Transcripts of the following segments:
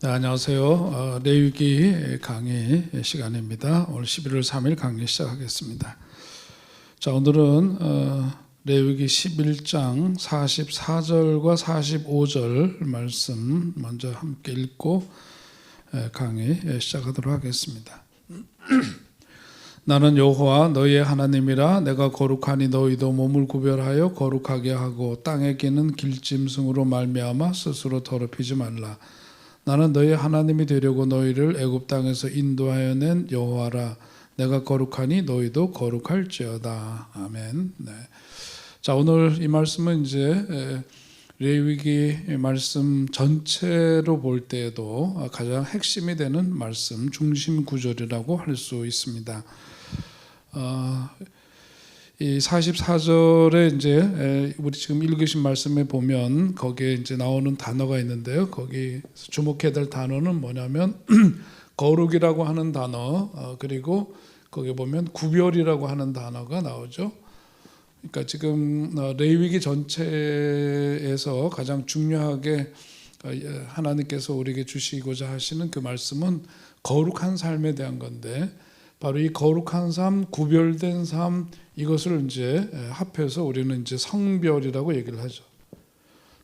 네, 안녕하세요. 레위기 강의 시간입니다. 오늘 11월 3일 강의 시작하겠습니다. 자, 오늘은 레위기 11장 44절과 45절 말씀 먼저 함께 읽고 강의 시작하도록 하겠습니다. 나는 여호와 너희의 하나님이라. 내가 거룩하니 너희도 몸을 구별하여 거룩하게 하고 땅에 기는 길짐승으로 말미암아 스스로 더럽히지 말라. 나는 너희 하나님이 되려고 너희를 애굽 땅에서 인도하여 낸 여호와라. 내가 거룩하니 너희도 거룩할지어다. 아멘. 네. 자, 오늘 이 말씀은 이제 레위기 말씀 전체로 볼 때에도 가장 핵심이 되는 말씀, 중심 구절이라고 할 수 있습니다. 이 44절에 이제 우리 지금 읽으신 말씀에 보면 거기에 이제 나오는 단어가 있는데요. 거기 주목해야 될 단어는 뭐냐면 거룩이라고 하는 단어, 그리고 거기 보면 구별이라고 하는 단어가 나오죠. 그러니까 지금 레위기 전체에서 가장 중요하게 하나님께서 우리에게 주시고자 하시는 그 말씀은 거룩한 삶에 대한 건데, 바로 이 거룩한 삶, 구별된 삶, 이것을 이제 합해서 우리는 이제 성별이라고 얘기를 하죠.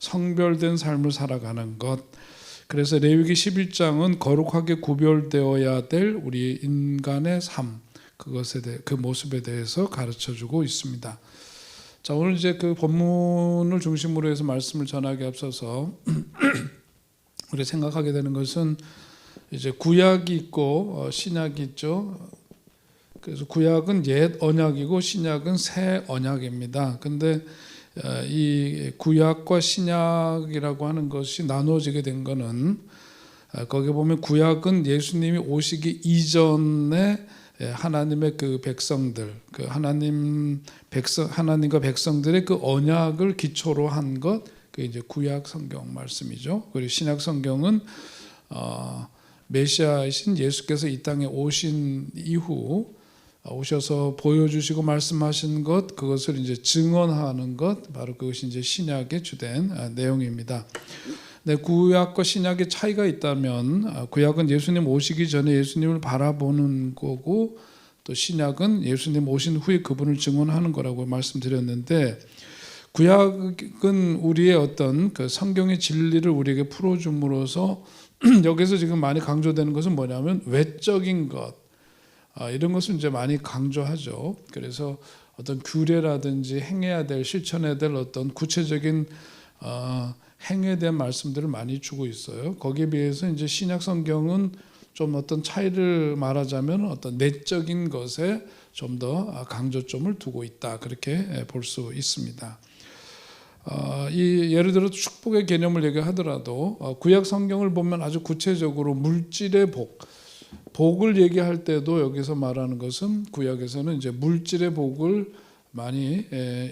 성별된 삶을 살아가는 것. 그래서 레위기 11장은 거룩하게 구별되어야 될 우리 인간의 삶, 그것에 대해, 그 모습에 대해서 가르쳐주고 있습니다. 자, 오늘 이제 그 본문을 중심으로 해서 말씀을 전하기 앞서서 우리 생각하게 되는 것은 이제 구약이 있고 신약이 있죠. 그래서 구약은 옛 언약이고 신약은 새 언약입니다. 근데 이 구약과 신약이라고 하는 것이 나누어지게 된 거는, 거기 보면 구약은 예수님이 오시기 이전에 하나님의 그 백성들, 그 하나님과 백성들의 그 언약을 기초로 한 것, 그 이제 구약 성경 말씀이죠. 그리고 신약 성경은 메시아이신 예수께서 이 땅에 오신 이후 오셔서 보여주시고 말씀하신 것, 그것을 이제 증언하는 것, 바로 그것이 이제 신약의 주된 내용입니다. 네, 구약과 신약의 차이가 있다면, 구약은 예수님 오시기 전에 예수님을 바라보는 거고, 또 신약은 예수님 오신 후에 그분을 증언하는 거라고 말씀드렸는데, 구약은 우리의 어떤 그 성경의 진리를 우리에게 풀어줌으로써 여기서 지금 많이 강조되는 것은 뭐냐면 외적인 것, 이런 것을 이제 많이 강조하죠. 그래서 어떤 규례라든지 행해야 될, 실천해야 될 어떤 구체적인 행에 대한 말씀들을 많이 주고 있어요. 거기에 비해서 이제 신약 성경은 좀 어떤 차이를 말하자면 어떤 내적인 것에 좀 더 강조점을 두고 있다, 그렇게 볼 수 있습니다. 예를 들어 축복의 개념을 얘기하더라도 구약 성경을 보면 아주 구체적으로 물질의 복을 얘기할 때도 여기서 말하는 것은, 구약에서는 이제 물질의 복을 많이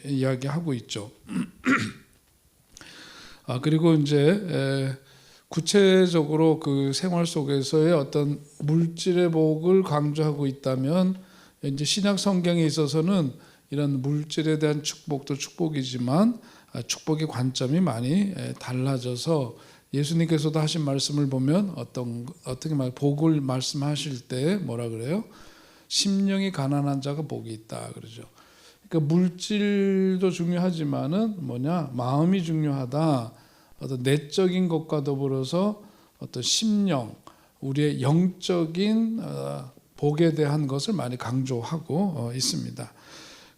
이야기하고 있죠. 그리고 이제 구체적으로 그 생활 속에서의 어떤 물질의 복을 강조하고 있다면, 이제 신약 성경에 있어서는 이런 물질에 대한 축복도 축복이지만 축복의 관점이 많이 달라져서, 예수님께서도 하신 말씀을 보면 어떻게 복을 말씀하실 때 뭐라 그래요? 심령이 가난한 자가 복이 있다 그러죠. 그러니까 물질도 중요하지만은 마음이 중요하다. 어떤 내적인 것과 더불어서 어떤 심령, 우리의 영적인 복에 대한 것을 많이 강조하고 있습니다.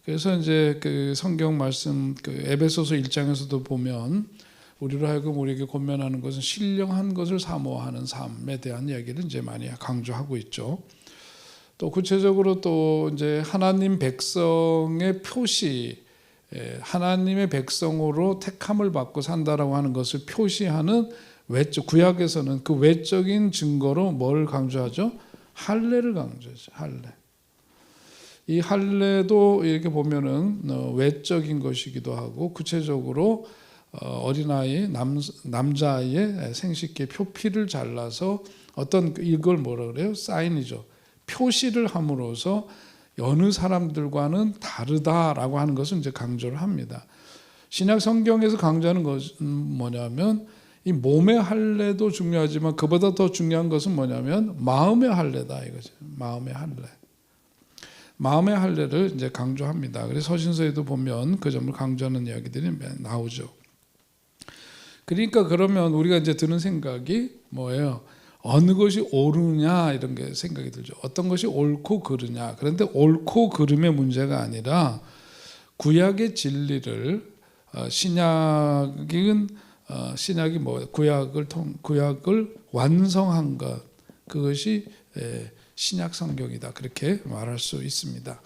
그래서 이제 그 성경 말씀, 그 에베소서 1장에서도 보면 우리로 하여금 우리에게 권면하는 것은 신령한 것을 사모하는 삶에 대한 이야기를 이제 많이 강조하고 있죠. 또 구체적으로 또 이제 하나님 백성의 표시, 하나님의 백성으로 택함을 받고 산다라고 하는 것을 표시하는 외적, 구약에서는 그 외적인 증거로 뭘 강조하죠? 할례를 강조하죠. 할례. 이 할례도 이렇게 보면은 외적인 것이기도 하고, 구체적으로 어린아이, 남자아이의 생식기 표피를 잘라서 어떤, 이걸 뭐라 그래요? 사인이죠. 표시를 함으로써 여느 사람들과는 다르다라고 하는 것을 이제 강조를 합니다. 신약 성경에서 강조하는 것은 뭐냐면, 이 몸의 할례도 중요하지만 그보다 더 중요한 것은 뭐냐면 마음의 할례다 이거죠. 마음의 할례. 마음의 할례를 이제 강조합니다. 그래서 서신서에도 보면 그 점을 강조하는 이야기들이 나오죠. 그러니까 그러면 우리가 이제 드는 생각이 뭐예요? 어느 것이 옳으냐 이런 게 생각이 들죠. 어떤 것이 옳고 그르냐. 그런데 옳고 그름의 문제가 아니라 구약의 진리를 신약이 뭐 구약을 완성한 것, 그것이 신약 성경이다 그렇게 말할 수 있습니다.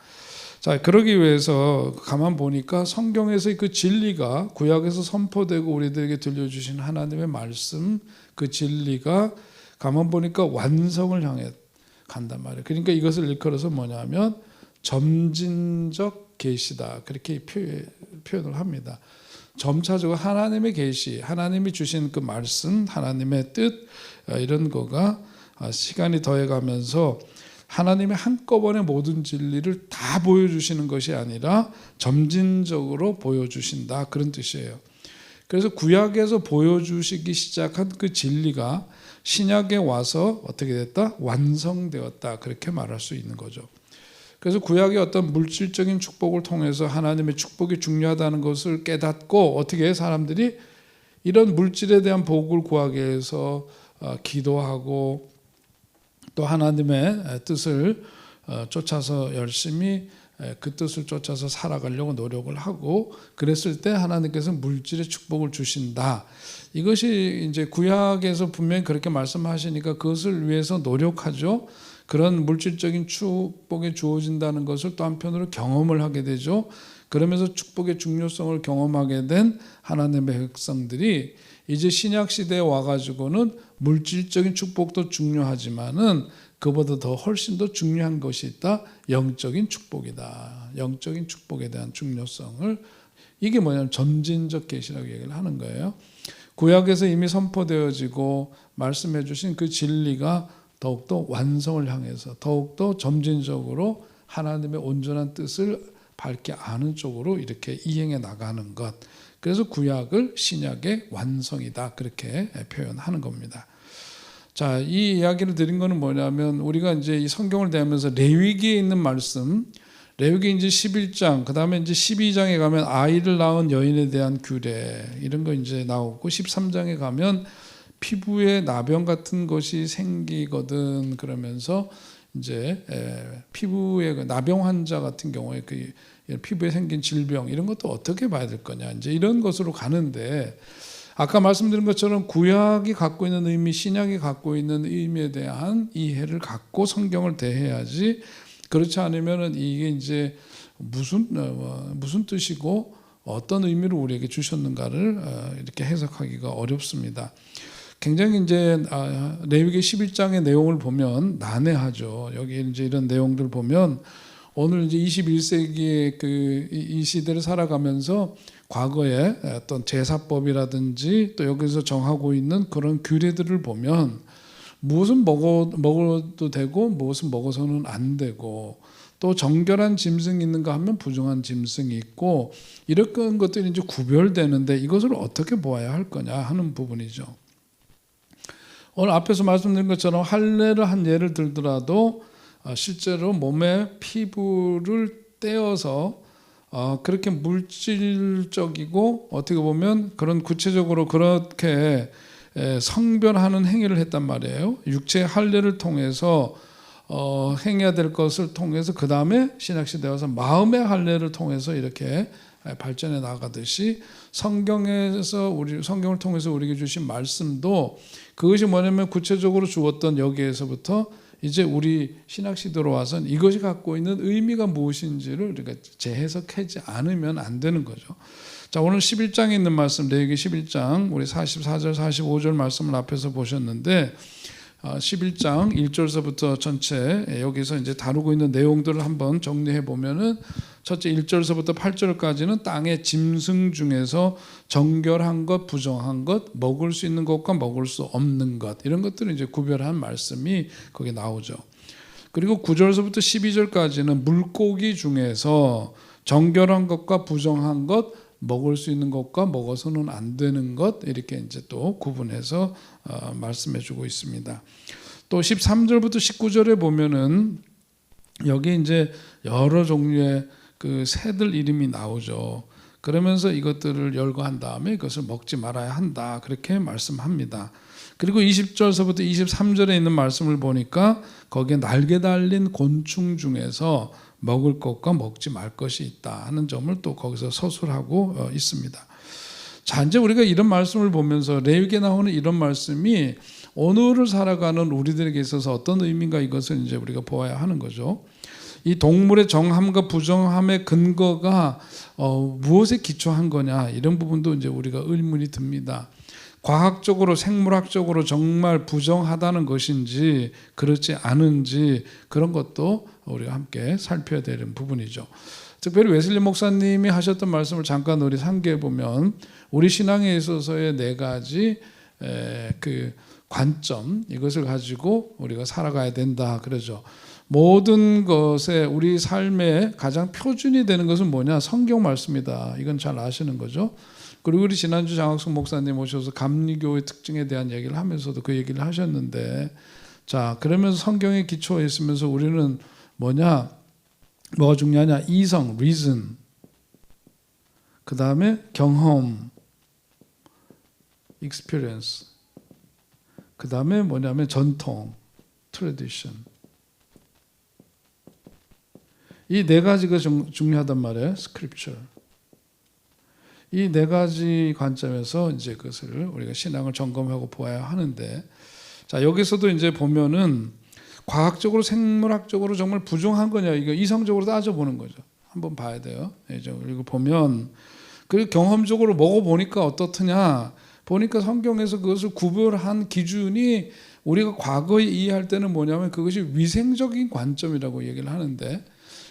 자, 그러기 위해서 가만 보니까 성경에서의 그 진리가 구약에서 선포되고 우리들에게 들려주신 하나님의 말씀, 그 진리가 가만 보니까 완성을 향해 간단 말이에요. 그러니까 이것을 일컬어서 뭐냐면 점진적 계시다 그렇게 표현을 합니다. 점차적으로 하나님의 계시, 하나님이 주신 그 말씀, 하나님의 뜻 이런 거가 시간이 더해가면서 하나님의 한꺼번에 모든 진리를 다 보여주시는 것이 아니라 점진적으로 보여주신다 그런 뜻이에요. 그래서 구약에서 보여주시기 시작한 그 진리가 신약에 와서 어떻게 됐다? 완성되었다 그렇게 말할 수 있는 거죠. 그래서 구약의 어떤 물질적인 축복을 통해서 하나님의 축복이 중요하다는 것을 깨닫고 어떻게 해? 사람들이 이런 물질에 대한 복을 구하기 위해서 기도하고 또 하나님의 뜻을 쫓아서 열심히 그 뜻을 쫓아서 살아가려고 노력을 하고 그랬을 때 하나님께서 물질의 축복을 주신다. 이것이 이제 구약에서 분명히 그렇게 말씀하시니까 그것을 위해서 노력하죠. 그런 물질적인 축복이 주어진다는 것을 또 한편으로 경험을 하게 되죠. 그러면서 축복의 중요성을 경험하게 된 하나님의 백성들이 이제 신약 시대에 와가지고는 물질적인 축복도 중요하지만은 그보다 더 훨씬 더 중요한 것이 있다. 영적인 축복이다. 영적인 축복에 대한 중요성을 이게 뭐냐면 점진적 계시라고 얘기를 하는 거예요. 구약에서 이미 선포되어지고 말씀해 주신 그 진리가 더욱더 완성을 향해서 더욱더 점진적으로 하나님의 온전한 뜻을 밝게 아는 쪽으로 이렇게 이행해 나가는 것. 그래서 구약을 신약의 완성이다 그렇게 표현하는 겁니다. 자, 이 이야기를 드린 거는 뭐냐면 우리가 이제 이 성경을 대하면서 레위기에 있는 말씀, 레위기 이제 11장, 그다음에 이제 12장에 가면 아이를 낳은 여인에 대한 규례 이런 거 이제 나오고 13장에 가면 피부에 나병 같은 것이 생기거든 그러면서 이제 피부에 나병 환자 같은 경우에 그 피부에 생긴 질병 이런 것도 어떻게 봐야 될 거냐 이제 이런 것으로 가는데 아까 말씀드린 것처럼 구약이 갖고 있는 의미, 신약이 갖고 있는 의미에 대한 이해를 갖고 성경을 대해야지 그렇지 않으면은 이게 이제 무슨 뜻이고 어떤 의미로 우리에게 주셨는가를 이렇게 해석하기가 어렵습니다. 굉장히 이제 레위기 11장의 내용을 보면 난해하죠. 여기 이제 이런 내용들 보면 오늘 이제 21세기의 이 시대를 살아가면서 과거에 어떤 제사법이라든지 또 여기서 정하고 있는 그런 규례들을 보면 무엇은 먹어도 되고 무엇은 먹어서는 안 되고 또 정결한 짐승이 있는가 하면 부정한 짐승이 있고 이런 것들이 이제 구별되는데 이것을 어떻게 보아야 할 거냐 하는 부분이죠. 오늘 앞에서 말씀드린 것처럼 할례를 한 예를 들더라도 실제로 몸의 피부를 떼어서 그렇게 물질적이고 어떻게 보면 그런 구체적으로 그렇게 성별하는 행위를 했단 말이에요. 육체의 할례를 통해서 행해야 될 것을 통해서 그 다음에 신약시대에 와서 마음의 할례를 통해서 이렇게 발전해 나가듯이 성경을 통해서 우리에게 주신 말씀도 그것이 뭐냐면 구체적으로 주었던 여기에서부터 이제 우리 신학시대로 와서는 이것이 갖고 있는 의미가 무엇인지를 우리가 재해석하지 않으면 안 되는 거죠. 자, 오늘 11장에 있는 말씀, 레위기 11장 우리 44절 45절 말씀을 앞에서 보셨는데 11장 1절서부터 전체 여기서 이제 다루고 있는 내용들을 한번 정리해 보면은 첫째 1절서부터 8절까지는 땅의 짐승 중에서 정결한 것, 부정한 것, 먹을 수 있는 것과 먹을 수 없는 것 이런 것들을 이제 구별한 말씀이 거기 나오죠. 그리고 9절서부터 12절까지는 물고기 중에서 정결한 것과 부정한 것, 먹을 수 있는 것과 먹어서는 안 되는 것 이렇게 이제 또 구분해서 말씀해주고 있습니다. 또 13절부터 19절에 보면은 여기 이제 여러 종류의 그 새들 이름이 나오죠. 그러면서 이것들을 열거한 다음에 이것을 먹지 말아야 한다 그렇게 말씀합니다. 그리고 20절서부터 23절에 있는 말씀을 보니까 거기에 날개 달린 곤충 중에서 먹을 것과 먹지 말 것이 있다 하는 점을 또 거기서 서술하고 있습니다. 자, 이제 우리가 이런 말씀을 보면서 레위기에 나오는 이런 말씀이 오늘을 살아가는 우리들에게 있어서 어떤 의미인가 이것을 이제 우리가 보아야 하는 거죠. 이 동물의 정함과 부정함의 근거가 무엇에 기초한 거냐 이런 부분도 이제 우리가 의문이 듭니다. 과학적으로 생물학적으로 정말 부정하다는 것인지 그렇지 않은지 그런 것도 우리가 함께 살펴야 되는 부분이죠. 특별히 웨슬리 목사님이 하셨던 말씀을 잠깐 우리 상기해 보면 우리 신앙에 있어서의 4가지 그 관점 이것을 가지고 우리가 살아가야 된다 그러죠. 모든 것에 우리 삶의 가장 표준이 되는 것은 뭐냐? 성경 말씀이다. 이건 잘 아시는 거죠. 그리고 우리 지난주 장학숙 목사님 오셔서 감리교의 특징에 대한 얘기를 하면서도 그 얘기를 하셨는데, 자 그러면서 성경에 기초해 있으면서 우리는 뭐냐? 뭐가 중요하냐? 이성, reason. 그 다음에 경험, experience. 그 다음에 뭐냐면 전통, tradition. 이 4가지가 중요하단 말이에요. scripture. 이 4가지 관점에서 이제 그것을 우리가 신앙을 점검하고 보아야 하는데, 자 여기서도 이제 보면은 과학적으로 생물학적으로 정말 부정한 거냐 이거 이성적으로 따져보는 거죠. 한번 봐야 돼요. 그리고 보면 그 경험적으로 먹어보니까 어떻느냐 보니까 성경에서 그것을 구별한 기준이 우리가 과거에 이해할 때는 뭐냐면 그것이 위생적인 관점이라고 얘기를 하는데,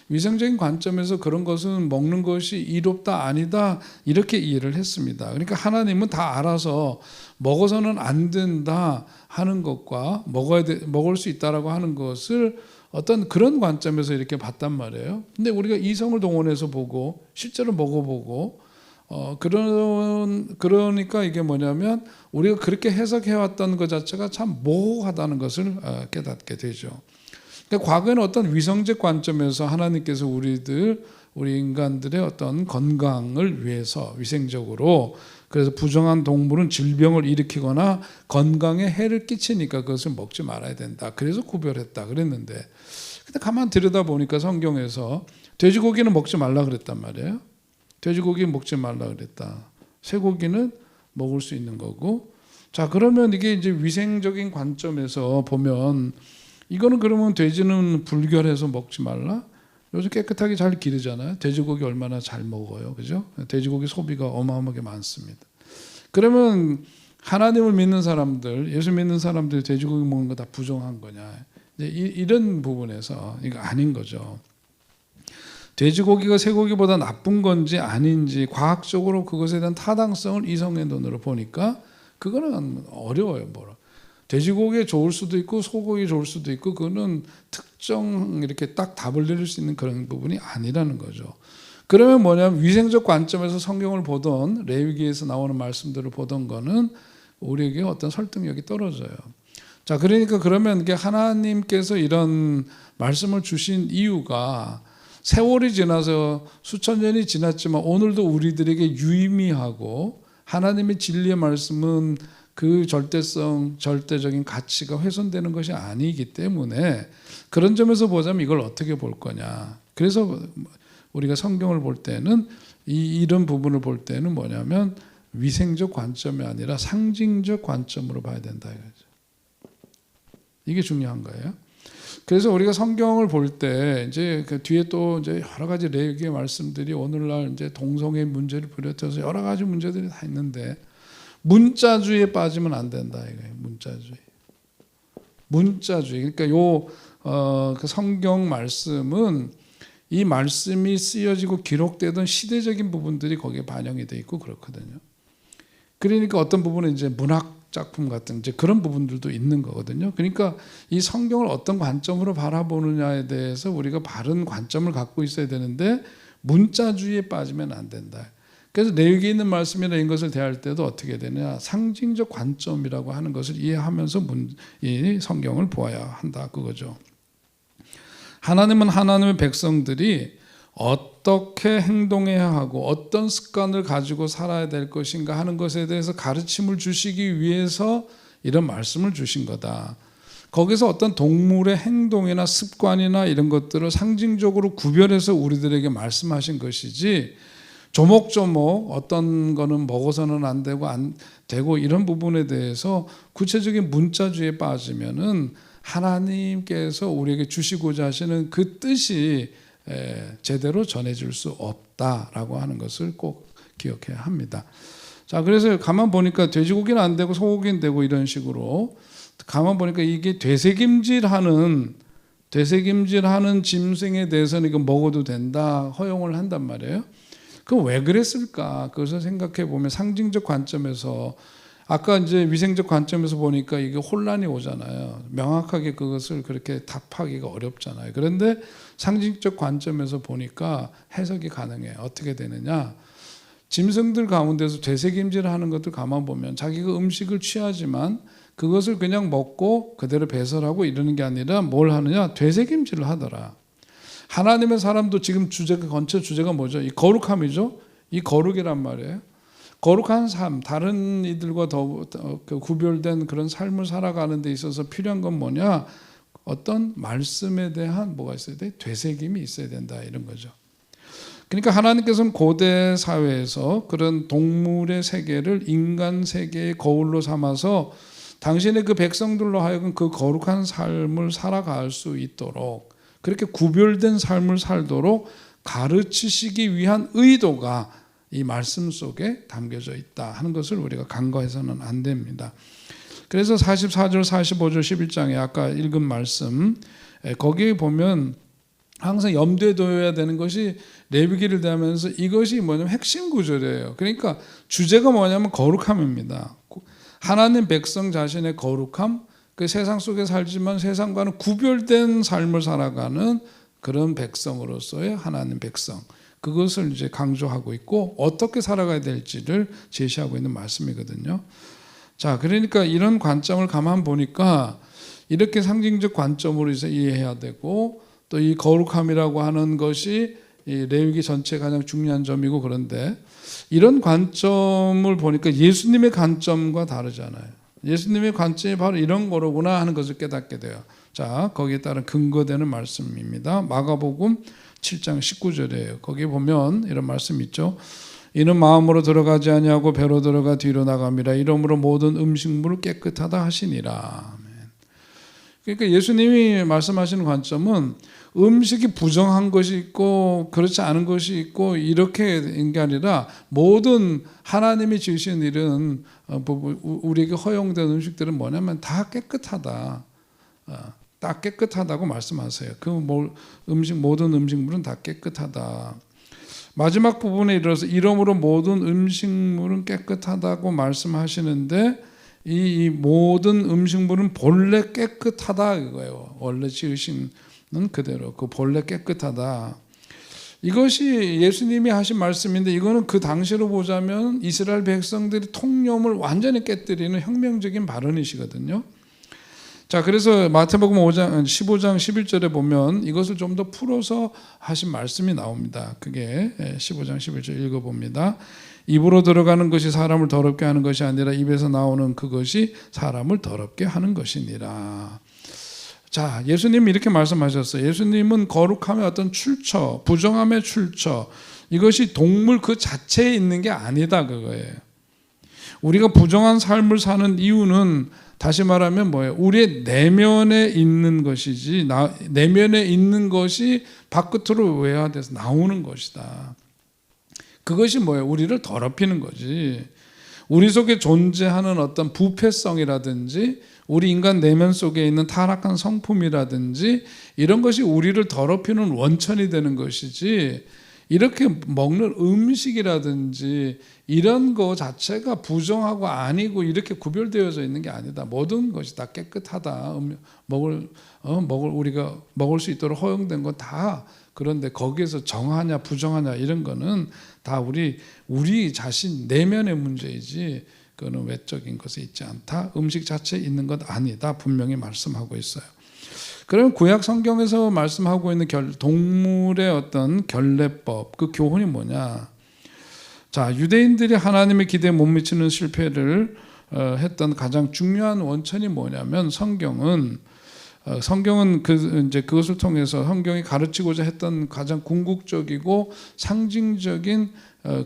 위생적인 관점에서 그런 것은 먹는 것이 이롭다 아니다 이렇게 이해를 했습니다. 그러니까 하나님은 다 알아서 먹어서는 안 된다 하는 것과 먹을 수 있다라고 하는 것을 어떤 그런 관점에서 이렇게 봤단 말이에요. 근데 우리가 이성을 동원해서 보고 실제로 먹어보고 그러니까 이게 뭐냐면 우리가 그렇게 해석해왔던 것 자체가 참 모호하다는 것을 깨닫게 되죠. 그러니까 과거에는 어떤 위성적 관점에서 하나님께서 우리 인간들의 어떤 건강을 위해서 위생적으로, 그래서 부정한 동물은 질병을 일으키거나 건강에 해를 끼치니까 그것을 먹지 말아야 된다. 그래서 구별했다 그랬는데, 근데 가만 들여다보니까 성경에서 돼지고기는 먹지 말라 그랬단 말이에요. 돼지고기 먹지 말라 그랬다. 쇠고기는 먹을 수 있는 거고. 자 그러면 이게 이제 위생적인 관점에서 보면 이거는 그러면 돼지는 불결해서 먹지 말라? 요즘 깨끗하게 잘 기르잖아요. 돼지고기 얼마나 잘 먹어요. 그죠? 돼지고기 소비가 어마어마하게 많습니다. 그러면 하나님을 믿는 사람들, 예수 믿는 사람들이 돼지고기 먹는 거 다 부정한 거냐? 이제 이런 부분에서 이거 아닌 거죠. 돼지고기가 쇠고기보다 나쁜 건지 아닌지 과학적으로 그것에 대한 타당성을 이성의 눈으로 보니까 그거는 어려워요. 뭐라. 돼지고기에 좋을 수도 있고 소고기에 좋을 수도 있고 그거는 특정 이렇게 딱 답을 내릴 수 있는 그런 부분이 아니라는 거죠. 그러면 뭐냐면 위생적 관점에서 성경을 보던 레위기에서 나오는 말씀들을 보던 거는 우리에게 어떤 설득력이 떨어져요. 자 그러니까 그러면 이게 하나님께서 이런 말씀을 주신 이유가 세월이 지나서 수천 년이 지났지만 오늘도 우리들에게 유의미하고 하나님의 진리의 말씀은 그 절대성, 절대적인 가치가 훼손되는 것이 아니기 때문에 그런 점에서 보자면 이걸 어떻게 볼 거냐. 그래서 우리가 성경을 볼 때는 이런 부분을 볼 때는 뭐냐면 위생적 관점이 아니라 상징적 관점으로 봐야 된다 이거죠. 이게 중요한 거예요. 그래서 우리가 성경을 볼 때 이제 그 뒤에 또 이제 여러 가지 레위기의 말씀들이 오늘날 이제 동성애 문제를 비롯해서 여러 가지 문제들이 다 있는데 문자주의에 빠지면 안 된다 이거예요. 문자주의. 그러니까 그 성경 말씀은 이 말씀이 쓰여지고 기록되던 시대적인 부분들이 거기에 반영이 돼 있고 그렇거든요. 그러니까 어떤 부분은 이제 문학 작품 같은 이제 그런 부분들도 있는 거거든요. 그러니까 이 성경을 어떤 관점으로 바라보느냐에 대해서 우리가 바른 관점을 갖고 있어야 되는데 문자주의에 빠지면 안 된다. 그래서 내용이 있는 말씀이나 이런 것을 대할 때도 어떻게 되느냐, 상징적 관점이라고 하는 것을 이해하면서 이 성경을 보아야 한다 그거죠. 하나님은 하나님의 백성들이 어떻게 행동해야 하고 어떤 습관을 가지고 살아야 될 것인가 하는 것에 대해서 가르침을 주시기 위해서 이런 말씀을 주신 거다. 거기서 어떤 동물의 행동이나 습관이나 이런 것들을 상징적으로 구별해서 우리들에게 말씀하신 것이지, 조목조목 어떤 거는 먹어서는 안 되고 이런 부분에 대해서 구체적인 문자주의에 빠지면은 하나님께서 우리에게 주시고자 하시는 그 뜻이 제대로 전해질 수 없다라고 하는 것을 꼭 기억해야 합니다. 자, 그래서 가만 보니까 돼지고기는 안 되고 소고기는 되고 이런 식으로 가만 보니까 이게 되새김질하는 짐승에 대해서는 이거 먹어도 된다, 허용을 한단 말이에요. 그럼 왜 그랬을까? 그것을 생각해 보면 상징적 관점에서, 아까 이제 위생적 관점에서 보니까 이게 혼란이 오잖아요. 명확하게 그것을 그렇게 답하기가 어렵잖아요. 그런데 상징적 관점에서 보니까 해석이 가능해요. 어떻게 되느냐? 짐승들 가운데서 되새김질하는 것들 가만 보면 자기가 음식을 취하지만 그것을 그냥 먹고 그대로 배설하고 이러는 게 아니라 뭘 하느냐? 되새김질을 하더라. 하나님의 사람도 지금 건처 주제가 뭐죠? 이 거룩함이죠. 이 거룩이란 말이에요. 거룩한 삶, 다른 이들과 더 구별된 그런 삶을 살아가는 데 있어서 필요한 건 뭐냐? 어떤 말씀에 대한 뭐가 있어야 돼? 되새김이 있어야 된다, 이런 거죠. 그러니까 하나님께서는 고대 사회에서 그런 동물의 세계를 인간 세계의 거울로 삼아서 당신의 그 백성들로 하여금 그 거룩한 삶을 살아갈 수 있도록, 그렇게 구별된 삶을 살도록 가르치시기 위한 의도가 이 말씀 속에 담겨져 있다 하는 것을 우리가 간과해서는 안 됩니다. 그래서 44절, 45절, 11장에 아까 읽은 말씀, 거기에 보면 항상 염두에 둬야 되는 것이, 레위기를 대하면서 이것이 뭐냐면 핵심 구절이에요. 그러니까 주제가 뭐냐면 거룩함입니다. 하나님 백성 자신의 거룩함, 그 세상 속에 살지만 세상과는 구별된 삶을 살아가는 그런 백성으로서의 하나님 백성, 그것을 이제 강조하고 있고 어떻게 살아가야 될지를 제시하고 있는 말씀이거든요. 자, 그러니까 이런 관점을 가만 보니까 이렇게 상징적 관점으로 이제 이해해야 되고, 또 이 거룩함이라고 하는 것이 이 레위기 전체 가장 중요한 점이고, 그런데 이런 관점을 보니까 예수님의 관점과 다르잖아요. 예수님의 관점이 바로 이런 거로구나 하는 것을 깨닫게 돼요. 자, 거기에 따른 근거되는 말씀입니다. 마가복음 7장 19절이에요. 거기 보면 이런 말씀이 있죠. 이는 마음으로 들어가지 아니하고 배로 들어가 뒤로 나감이라. 이러므로 모든 음식물을 깨끗하다 하시니라. 그러니까 예수님이 말씀하시는 관점은 음식이 부정한 것이 있고 그렇지 않은 것이 있고 이렇게인 게 아니라, 모든 하나님이 지으신 일은 우리에게 허용된 음식들은 뭐냐면 다 깨끗하다. 다 깨끗하다고 말씀하세요. 그 모든 음식물은 다 깨끗하다. 마지막 부분에 이르러서 이러므로 모든 음식물은 깨끗하다고 말씀하시는데, 이 모든 음식물은 본래 깨끗하다 이거예요. 원래 지으신 그대로 그 본래 깨끗하다. 이것이 예수님이 하신 말씀인데, 이거는 그 당시로 보자면 이스라엘 백성들이 통념을 완전히 깨뜨리는 혁명적인 발언이시거든요. 자, 그래서 마태복음 15장 11절에 보면 이것을 좀 더 풀어서 하신 말씀이 나옵니다. 그게 15장 11절 읽어봅니다. 입으로 들어가는 것이 사람을 더럽게 하는 것이 아니라 입에서 나오는 그것이 사람을 더럽게 하는 것이니라. 자, 예수님이 이렇게 말씀하셨어요. 예수님은 거룩함의 어떤 출처, 부정함의 출처, 이것이 동물 그 자체에 있는 게 아니다 그거예요. 우리가 부정한 삶을 사는 이유는 다시 말하면 뭐예요? 우리의 내면에 있는 것이지, 내면에 있는 것이 바깥으로 외화돼서 나오는 것이다. 그것이 뭐예요? 우리를 더럽히는 거지. 우리 속에 존재하는 어떤 부패성이라든지 우리 인간 내면 속에 있는 타락한 성품이라든지 이런 것이 우리를 더럽히는 원천이 되는 것이지, 이렇게 먹는 음식이라든지 이런 거 자체가 부정하고 아니고 이렇게 구별되어져 있는 게 아니다. 모든 것이 다 깨끗하다. 우리가 먹을 수 있도록 허용된 건 다. 그런데 거기에서 정하냐 부정하냐 이런 거는 다 우리 자신 내면의 문제이지 그거는 외적인 것에 있지 않다. 음식 자체에 있는 것 아니다. 분명히 말씀하고 있어요. 그러면 구약 성경에서 말씀하고 있는 동물의 어떤 결례법, 그 교훈이 뭐냐? 자, 유대인들이 하나님의 기대에 못 미치는 실패를 했던 가장 중요한 원천이 뭐냐면 성경은 그것을 통해서 성경이 가르치고자 했던 가장 궁극적이고 상징적인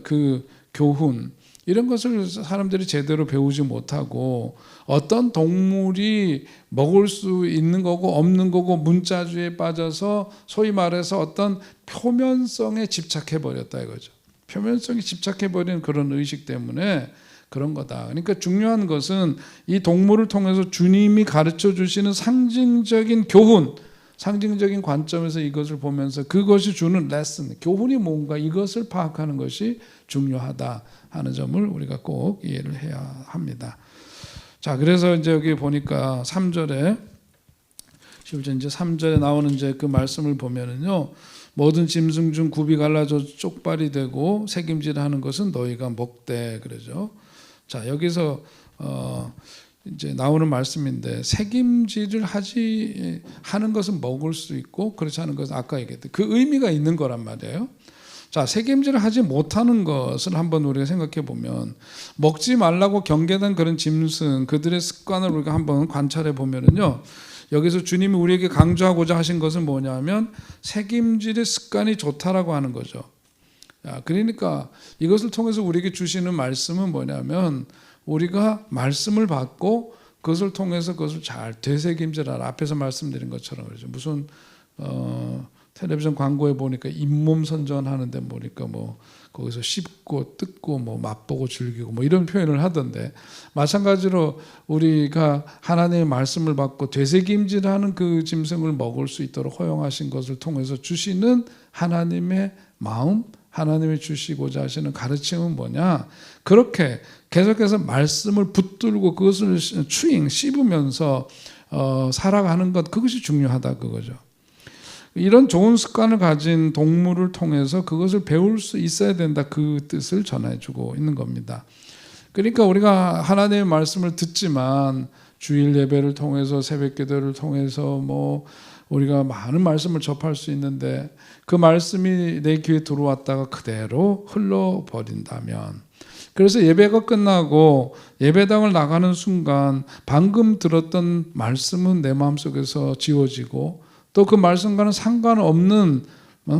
그 교훈, 이런 것을 사람들이 제대로 배우지 못하고 어떤 동물이 먹을 수 있는 거고 없는 거고 문자주의에 빠져서 소위 말해서 어떤 표면성에 집착해 버렸다 이거죠. 표면성에 집착해 버린 그런 의식 때문에 그런 거다. 그러니까 중요한 것은 이 동물을 통해서 주님이 가르쳐 주시는 상징적인 교훈, 상징적인 관점에서 이것을 보면서 그것이 주는 레슨, 교훈이 뭔가 이것을 파악하는 것이 중요하다 하는 점을 우리가 꼭 이해를 해야 합니다. 자, 그래서 이제 여기 보니까 3절에 실제 이제 3절에 나오는 이제 그 말씀을 보면은요. 모든 짐승 중 굽이 갈라져 쪽발이 되고 새김질하는 것은 너희가 먹되 그러죠. 자, 여기서 이제 나오는 말씀인데 새김질을 하는 것은 먹을 수 있고 그렇지 않은 것은 아까 얘기했던 그 의미가 있는 거란 말이에요. 자, 새김질을 하지 못하는 것을 한번 우리가 생각해 보면 먹지 말라고 경계된 그런 짐승 그들의 습관을 우리가 한번 관찰해 보면은요. 여기서 주님이 우리에게 강조하고자 하신 것은 뭐냐면 새김질의 습관이 좋다라고 하는 거죠. 그러니까 이것을 통해서 우리에게 주시는 말씀은 뭐냐면 우리가 말씀을 받고 그것을 통해서 그것을 잘 되새김질하라. 앞에서 말씀드린 것처럼 그러죠. 무슨 텔레비전 광고에 보니까 잇몸 선전하는데 보니까 뭐 거기서 씹고 뜯고 뭐 맛보고 즐기고 뭐 이런 표현을 하던데 마찬가지로 우리가 하나님의 말씀을 받고 되새김질하는 그 짐승을 먹을 수 있도록 허용하신 것을 통해서 주시는 하나님의 마음, 하나님이 주시고자 하시는 가르침은 뭐냐? 그렇게 계속해서 말씀을 붙들고 그것을 씹으면서 살아가는 것, 그것이 중요하다 그거죠. 이런 좋은 습관을 가진 동물을 통해서 그것을 배울 수 있어야 된다, 그 뜻을 전해주고 있는 겁니다. 그러니까 우리가 하나님의 말씀을 듣지만 주일 예배를 통해서 새벽 기도를 통해서 뭐 우리가 많은 말씀을 접할 수 있는데 그 말씀이 내 귀에 들어왔다가 그대로 흘러버린다면, 그래서 예배가 끝나고 예배당을 나가는 순간 방금 들었던 말씀은 내 마음속에서 지워지고 또 그 말씀과는 상관없는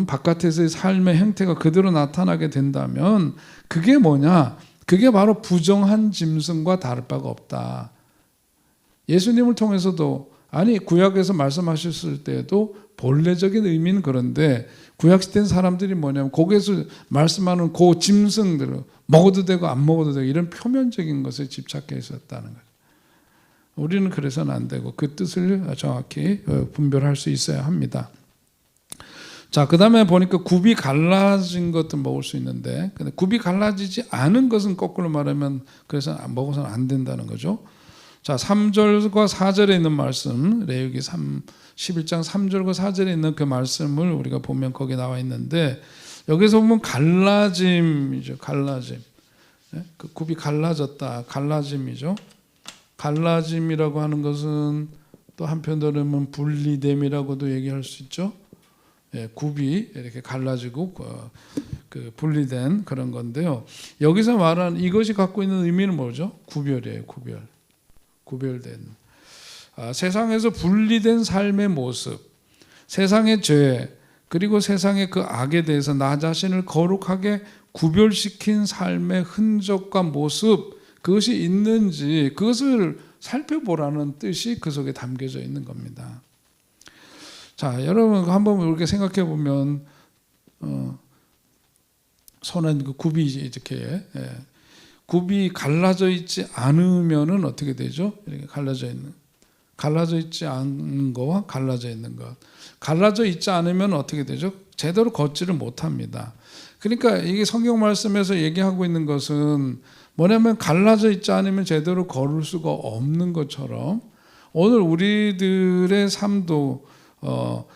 바깥에서의 삶의 형태가 그대로 나타나게 된다면 그게 뭐냐? 그게 바로 부정한 짐승과 다를 바가 없다. 예수님을 통해서도, 아니 구약에서 말씀하셨을 때에도 본래적인 의미는 그런데 구약시대 사람들이 뭐냐면 거기에서 말씀하는 그 짐승들을 먹어도 되고 안 먹어도 되고 이런 표면적인 것에 집착해 있었다는 거죠. 우리는 그래서는 안 되고 그 뜻을 정확히 분별할 수 있어야 합니다. 자, 그 다음에 보니까 굽이 갈라진 것도 먹을 수 있는데, 근데 굽이 갈라지지 않은 것은 거꾸로 말하면 그래서 먹어서는 안 된다는 거죠. 자, 3절과 4절에 있는 말씀, 레위기 11장 3절과 4절에 있는 그 말씀을 우리가 보면 거기 나와 있는데, 여기서 보면 갈라짐이죠. 갈라짐. 그 굽이 갈라졌다. 갈라짐이죠. 갈라짐이라고 하는 것은 또 한편으로는 분리됨이라고도 얘기할 수 있죠. 굽이 이렇게 갈라지고 그 분리된 그런 건데요. 여기서 말하는 이것이 갖고 있는 의미는 뭐죠? 구별이에요. 구별된. 세상에서 분리된 삶의 모습, 세상의 죄, 그리고 세상의 그 악에 대해서 나 자신을 거룩하게 구별시킨 삶의 흔적과 모습, 그것이 있는지 그것을 살펴보라는 뜻이 그 속에 담겨져 있는 겁니다. 자, 여러분 한번 이렇게 생각해 보면 손에 그 굽이 이렇게 굽이 갈라져 있지 않으면은 어떻게 되죠? 이렇게 갈라져 있지 않은 거와 갈라져 있는 것. 갈라져 있지 않으면 어떻게 되죠? 제대로 걷지를 못합니다. 그러니까 이게 성경 말씀에서 얘기하고 있는 것은 뭐냐면 갈라져 있지 않으면 제대로 걸을 수가 없는 것처럼 오늘 우리들의 삶도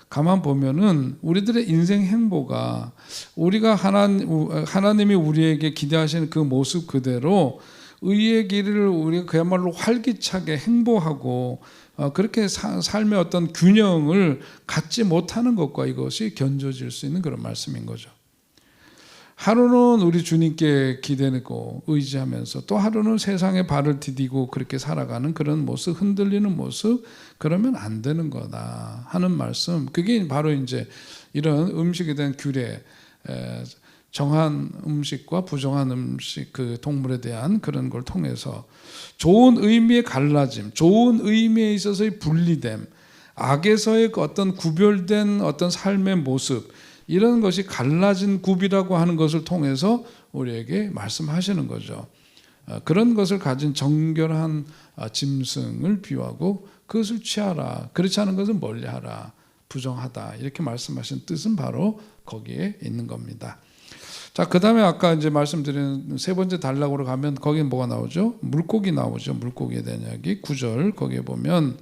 가만 보면은 우리들의 인생 행보가 우리가 하나님이 우리에게 기대하시는 그 모습 그대로 의의 길을 우리가 그야말로 활기차게 행보하고 그렇게 삶의 어떤 균형을 갖지 못하는 것과 이것이 견져질 수 있는 그런 말씀인 거죠. 하루는 우리 주님께 기대고 의지하면서 또 하루는 세상에 발을 디디고 그렇게 살아가는 그런 모습, 흔들리는 모습, 그러면 안 되는 거다 하는 말씀. 그게 바로 이제 이런 음식에 대한 규례, 정한 음식과 부정한 음식, 그 동물에 대한 그런 걸 통해서 좋은 의미의 갈라짐, 좋은 의미에 있어서의 분리됨, 악에서의 어떤 구별된 어떤 삶의 모습, 이런 것이 갈라진 굽이라고 하는 것을 통해서 우리에게 말씀하시는 거죠. 그런 것을 가진 정결한 짐승을 비유하고 그것을 취하라. 그렇지 않은 것은 멀리하라. 부정하다. 이렇게 말씀하신 뜻은 바로 거기에 있는 겁니다. 자, 그 다음에 아까 이제 말씀드린 세 번째 단락으로 가면 거기에 뭐가 나오죠? 물고기 나오죠. 물고기에 대한 이야기. 9절 거기에 보면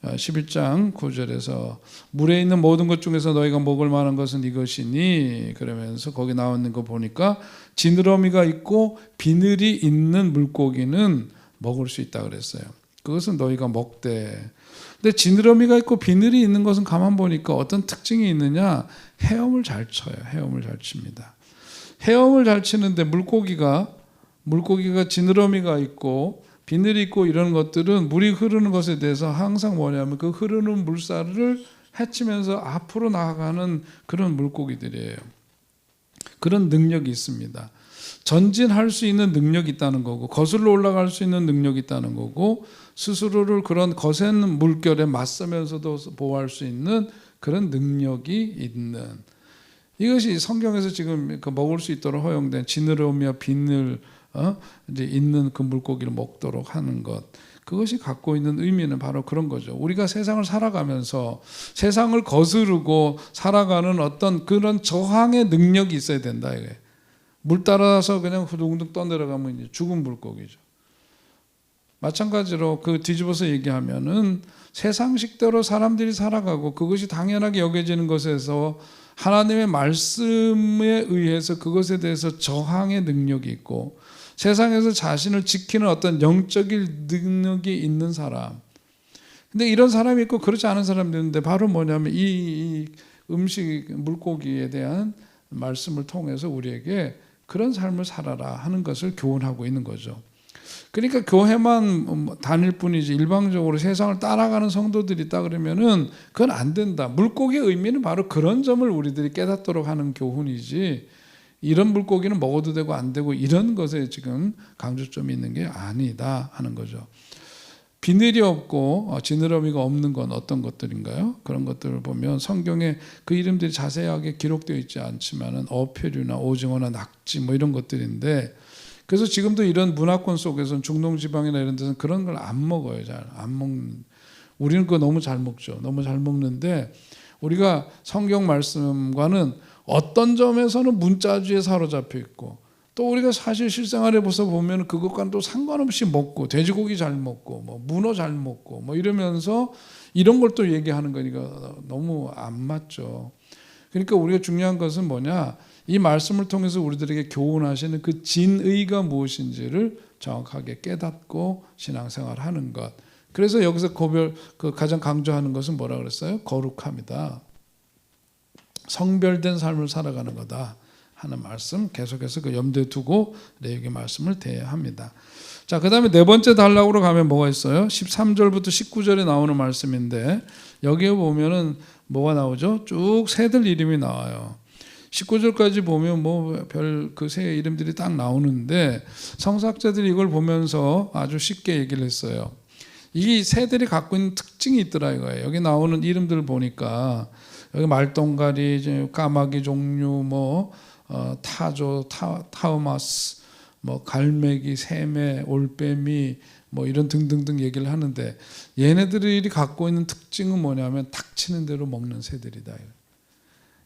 11장 9절에서 물에 있는 모든 것 중에서 너희가 먹을 만한 것은 이것이니, 그러면서 거기 나와 있는 거 보니까 지느러미가 있고 비늘이 있는 물고기는 먹을 수 있다 그랬어요. 그것은 너희가 먹되. 근데 지느러미가 있고 비늘이 있는 것은 가만 보니까 어떤 특징이 있느냐? 헤엄을 잘 쳐요. 헤엄을 잘 칩니다. 헤엄을 잘 치는데 물고기가 지느러미가 있고 비늘이 있고 이런 것들은 물이 흐르는 것에 대해서 항상 뭐냐면 그 흐르는 물살을 헤치면서 앞으로 나아가는 그런 물고기들이에요. 그런 능력이 있습니다. 전진할 수 있는 능력이 있다는 거고, 거슬러 올라갈 수 있는 능력이 있다는 거고, 스스로를 그런 거센 물결에 맞서면서도 보호할 수 있는 그런 능력이 있는, 이것이 성경에서 지금 먹을 수 있도록 허용된 지느러미와 비늘 이제 있는 그 물고기를 먹도록 하는 것, 그것이 갖고 있는 의미는 바로 그런 거죠. 우리가 세상을 살아가면서 세상을 거스르고 살아가는 어떤 그런 저항의 능력이 있어야 된다 이게. 물 따라서 그냥 후둥둥 떠내려가면 이제 죽은 물고기죠. 마찬가지로 그 뒤집어서 얘기하면은 세상식대로 사람들이 살아가고 그것이 당연하게 여겨지는 것에서 하나님의 말씀에 의해서 그것에 대해서 저항의 능력이 있고, 세상에서 자신을 지키는 어떤 영적인 능력이 있는 사람. 근데 이런 사람이 있고 그렇지 않은 사람도 있는데, 바로 뭐냐면 이 음식, 물고기에 대한 말씀을 통해서 우리에게 그런 삶을 살아라 하는 것을 교훈하고 있는 거죠. 그러니까 교회만 다닐 뿐이지 일방적으로 세상을 따라가는 성도들이 있다 그러면은 그건 안 된다. 물고기의 의미는 바로 그런 점을 우리들이 깨닫도록 하는 교훈이지, 이런 물고기는 먹어도 되고 안 되고 이런 것에 지금 강조점이 있는 게 아니다 하는 거죠. 비늘이 없고 지느러미가 없는 건 어떤 것들인가요? 그런 것들을 보면 성경에 그 이름들이 자세하게 기록되어 있지 않지만은 어패류나 오징어나 낙지 뭐 이런 것들인데, 그래서 지금도 이런 문화권 속에서는 중동지방이나 이런 데서는 그런 걸 안 먹어요. 잘 안 먹는. 우리는 그거 너무 잘 먹죠. 너무 잘 먹는데 우리가 성경 말씀과는 어떤 점에서는 문자주의에 사로잡혀 있고, 또 우리가 사실 실생활에 보면 그것과는 또 상관없이 먹고, 돼지고기 잘 먹고 뭐 문어 잘 먹고 뭐 이러면서 이런 걸 또 얘기하는 거니까 너무 안 맞죠. 그러니까 우리가 중요한 것은 뭐냐, 이 말씀을 통해서 우리들에게 교훈하시는 그 진의가 무엇인지를 정확하게 깨닫고 신앙생활하는 것. 그래서 여기서 가장 강조하는 것은 뭐라 그랬어요? 거룩함이다. 성별된 삶을 살아가는 거다 하는 말씀 계속해서 그 염두에 두고 레위기 말씀을 대합니다. 자, 그 다음에 네 번째 단락으로 가면 뭐가 있어요? 13절부터 19절에 나오는 말씀인데, 여기에 보면은 뭐가 나오죠? 쭉 새들 이름이 나와요. 19절까지 보면 뭐 별 그 새 이름들이 딱 나오는데, 성서학자들이 이걸 보면서 아주 쉽게 얘기를 했어요. 이 새들이 갖고 있는 특징이 있더라 이거예요. 여기 나오는 이름들을 보니까 여기 말똥가리, 까마귀 종류, 뭐 타조, 타우마스, 뭐 갈매기, 새매, 올빼미, 뭐 이런 등등등 얘기를 하는데, 얘네들이 갖고 있는 특징은 뭐냐면 닥치는 대로 먹는 새들이다.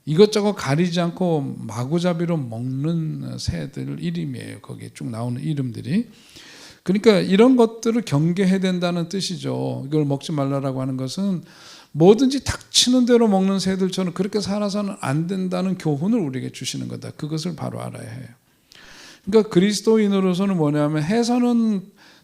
이것저것 가리지 않고 마구잡이로 먹는 새들 이름이에요. 거기에 쭉 나오는 이름들이. 그러니까 이런 것들을 경계해야 된다는 뜻이죠. 이걸 먹지 말라라고 하는 것은 뭐든지 닥치는 대로 먹는 새들처럼 그렇게 살아서는 안 된다는 교훈을 우리에게 주시는 거다. 그것을 바로 알아야 해요. 그러니까 그리스도인으로서는 뭐냐면 해서는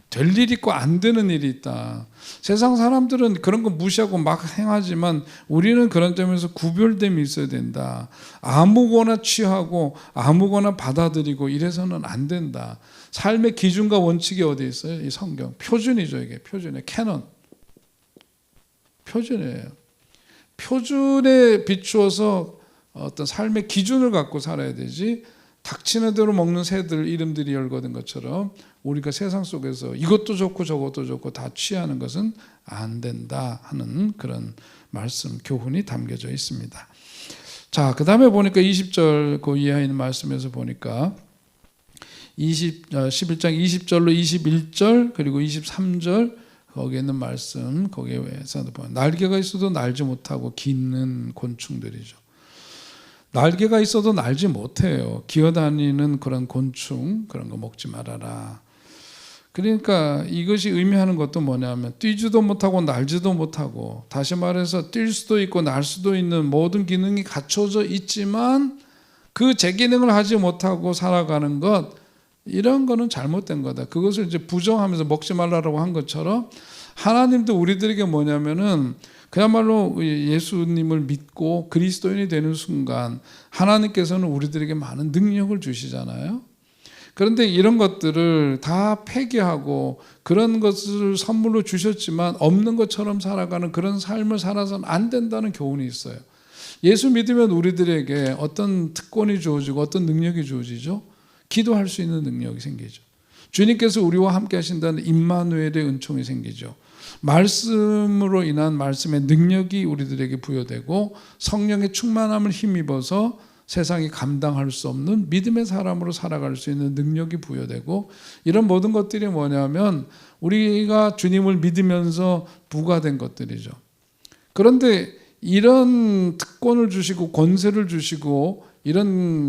될 일이 있고 안 되는 일이 있다. 세상 사람들은 그런 거 무시하고 막 행하지만 우리는 그런 점에서 구별됨이 있어야 된다. 아무거나 취하고 아무거나 받아들이고 이래서는 안 된다. 삶의 기준과 원칙이 어디 있어요? 이 성경. 표준이죠. 이게 표준이에요. 캐논. 표준이에요. 표준에 비추어서 어떤 삶의 기준을 갖고 살아야 되지, 닥치는 대로 먹는 새들 이름들이 열거된 것처럼 우리가 세상 속에서 이것도 좋고 저것도 좋고 다 취하는 것은 안 된다 하는 그런 말씀, 교훈이 담겨져 있습니다. 자, 그 다음에 보니까 20절 그 이하에 있는 말씀에서 보니까 11장 20절로 21절 그리고 23절 거기에 있는 말씀, 거기에서도 보면 날개가 있어도 날지 못하고 기는 곤충들이죠. 날개가 있어도 날지 못해요. 기어다니는 그런 곤충, 그런 거 먹지 말아라. 그러니까 이것이 의미하는 것도 뭐냐면 뛰지도 못하고 날지도 못하고, 다시 말해서 뛸 수도 있고 날 수도 있는 모든 기능이 갖춰져 있지만 그 제 기능을 하지 못하고 살아가는 것, 이런 거는 잘못된 거다. 그것을 이제 부정하면서 먹지 말라고 한 것처럼 하나님도 우리들에게 뭐냐면은 그야말로 예수님을 믿고 그리스도인이 되는 순간 하나님께서는 우리들에게 많은 능력을 주시잖아요. 그런데 이런 것들을 다 폐기하고 그런 것을 선물로 주셨지만 없는 것처럼 살아가는 그런 삶을 살아서는 안 된다는 교훈이 있어요. 예수 믿으면 우리들에게 어떤 특권이 주어지고 어떤 능력이 주어지죠? 기도할 수 있는 능력이 생기죠. 주님께서 우리와 함께 하신다는 임마누엘의 은총이 생기죠. 말씀으로 인한 말씀의 능력이 우리들에게 부여되고 성령의 충만함을 힘입어서 세상이 감당할 수 없는 믿음의 사람으로 살아갈 수 있는 능력이 부여되고, 이런 모든 것들이 뭐냐면 우리가 주님을 믿으면서 부과된 것들이죠. 그런데 이런 특권을 주시고 권세를 주시고 이런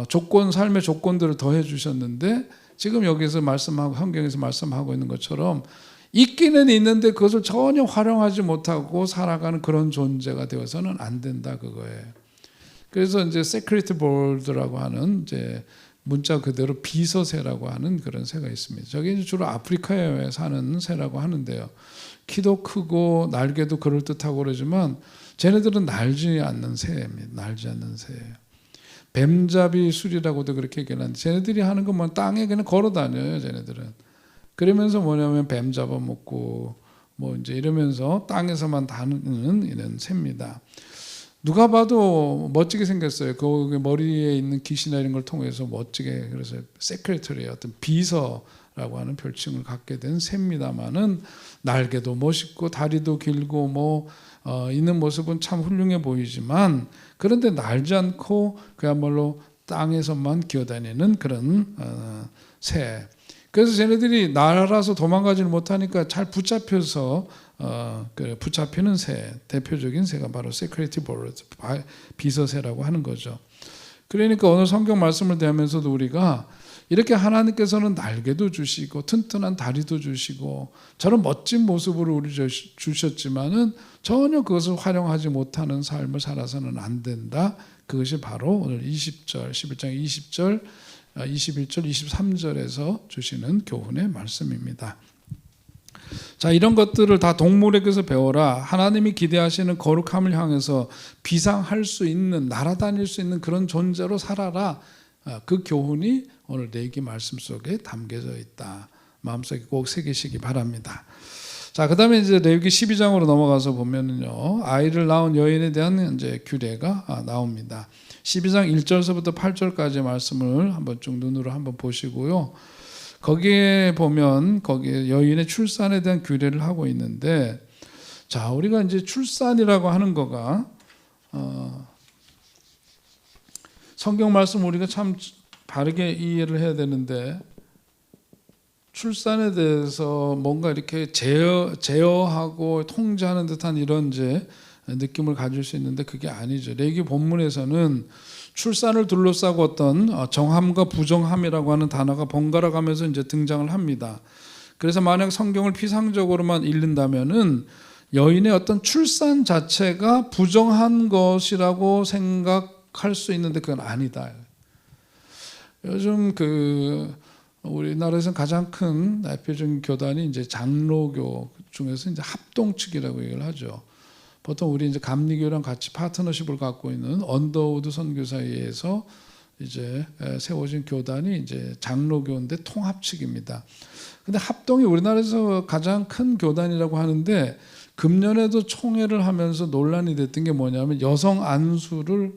조건, 삶의 조건들을 더해 주셨는데 지금 여기서 말씀하고 성경에서 말씀하고 있는 것처럼 있기는 있는데 그것을 전혀 활용하지 못하고 살아가는 그런 존재가 되어서는 안 된다, 그거예요. 그래서 이제 세크리트 볼드라고 하는 이제 문자 그대로 비서새라고 하는 그런 새가 있습니다. 저게 주로 아프리카에 사는 새라고 하는데요. 키도 크고 날개도 그럴듯하고 그러지만 쟤네들은 날지 않는 새입니다. 날지 않는 새예요. 뱀잡이 술이라고도 그렇게 얘기하는데 쟤네들이 하는 건 뭐 땅에 그냥 걸어 다녀요, 쟤네들은. 그러면서 뭐냐면 뱀 잡아먹고 뭐 이제 이러면서 땅에서만 다니는 이런 새입니다. 누가 봐도 멋지게 생겼어요. 그 머리에 있는 깃이나 이런 걸 통해서 멋지게, 그래서 세크레터리의 어떤 비서라고 하는 별칭을 갖게 된 새입니다만은 날개도 멋있고 다리도 길고 있는 모습은 참 훌륭해 보이지만, 그런데 날지 않고 그야말로 땅에서만 기어다니는 그런 새. 그래서 쟤네들이 날아서 도망가지를 못하니까 잘 붙잡혀서 붙잡히는 새, 대표적인 새가 바로 세크리티 볼드, 비서새라고 하는 거죠. 그러니까 오늘 성경 말씀을 대하면서도 우리가 이렇게 하나님께서는 날개도 주시고 튼튼한 다리도 주시고 저런 멋진 모습으로 우리 주셨지만은 전혀 그것을 활용하지 못하는 삶을 살아서는 안 된다. 그것이 바로 오늘 20절, 11장 20절, 21절, 23절에서 주시는 교훈의 말씀입니다. 자, 이런 것들을 다 동물에게서 배워라. 하나님이 기대하시는 거룩함을 향해서 비상할 수 있는, 날아다닐 수 있는 그런 존재로 살아라. 그 교훈이 오늘 레위기 말씀 속에 담겨져 있다. 마음속에 꼭 새기시기 바랍니다. 자, 그 다음에 이제 레위기 12장으로 넘어가서 보면요, 아이를 낳은 여인에 대한 이제 규례가 나옵니다. 12장 1절서부터 8절까지 말씀을 한번 쭉 눈으로 한번 보시고요. 거기에 보면 거기에 여인의 출산에 대한 규례를 하고 있는데, 자, 우리가 이제 출산이라고 하는 거가 성경 말씀 우리가 참 바르게 이해를 해야 되는데, 출산에 대해서 뭔가 이렇게 제어하고 통제하는 듯한 이런 이제 느낌을 가질 수 있는데 그게 아니죠. 레위기 본문에서는 출산을 둘러싸고 어떤 정함과 부정함이라고 하는 단어가 번갈아 가면서 이제 등장을 합니다. 그래서 만약 성경을 피상적으로만 읽는다면은 여인의 어떤 출산 자체가 부정한 것이라고 생각할 수 있는데 그건 아니다. 요즘 우리나라에서 가장 큰 대표적인 교단이 이제 장로교 중에서 이제 합동측이라고 얘기를 하죠. 보통 우리 이제 감리교랑 같이 파트너십을 갖고 있는 언더우드 선교사회에서 이제 세워진 교단이 이제 장로교인데 통합측입니다. 근데 합동이 우리나라에서 가장 큰 교단이라고 하는데 금년에도 총회를 하면서 논란이 됐던 게 뭐냐면 여성 안수를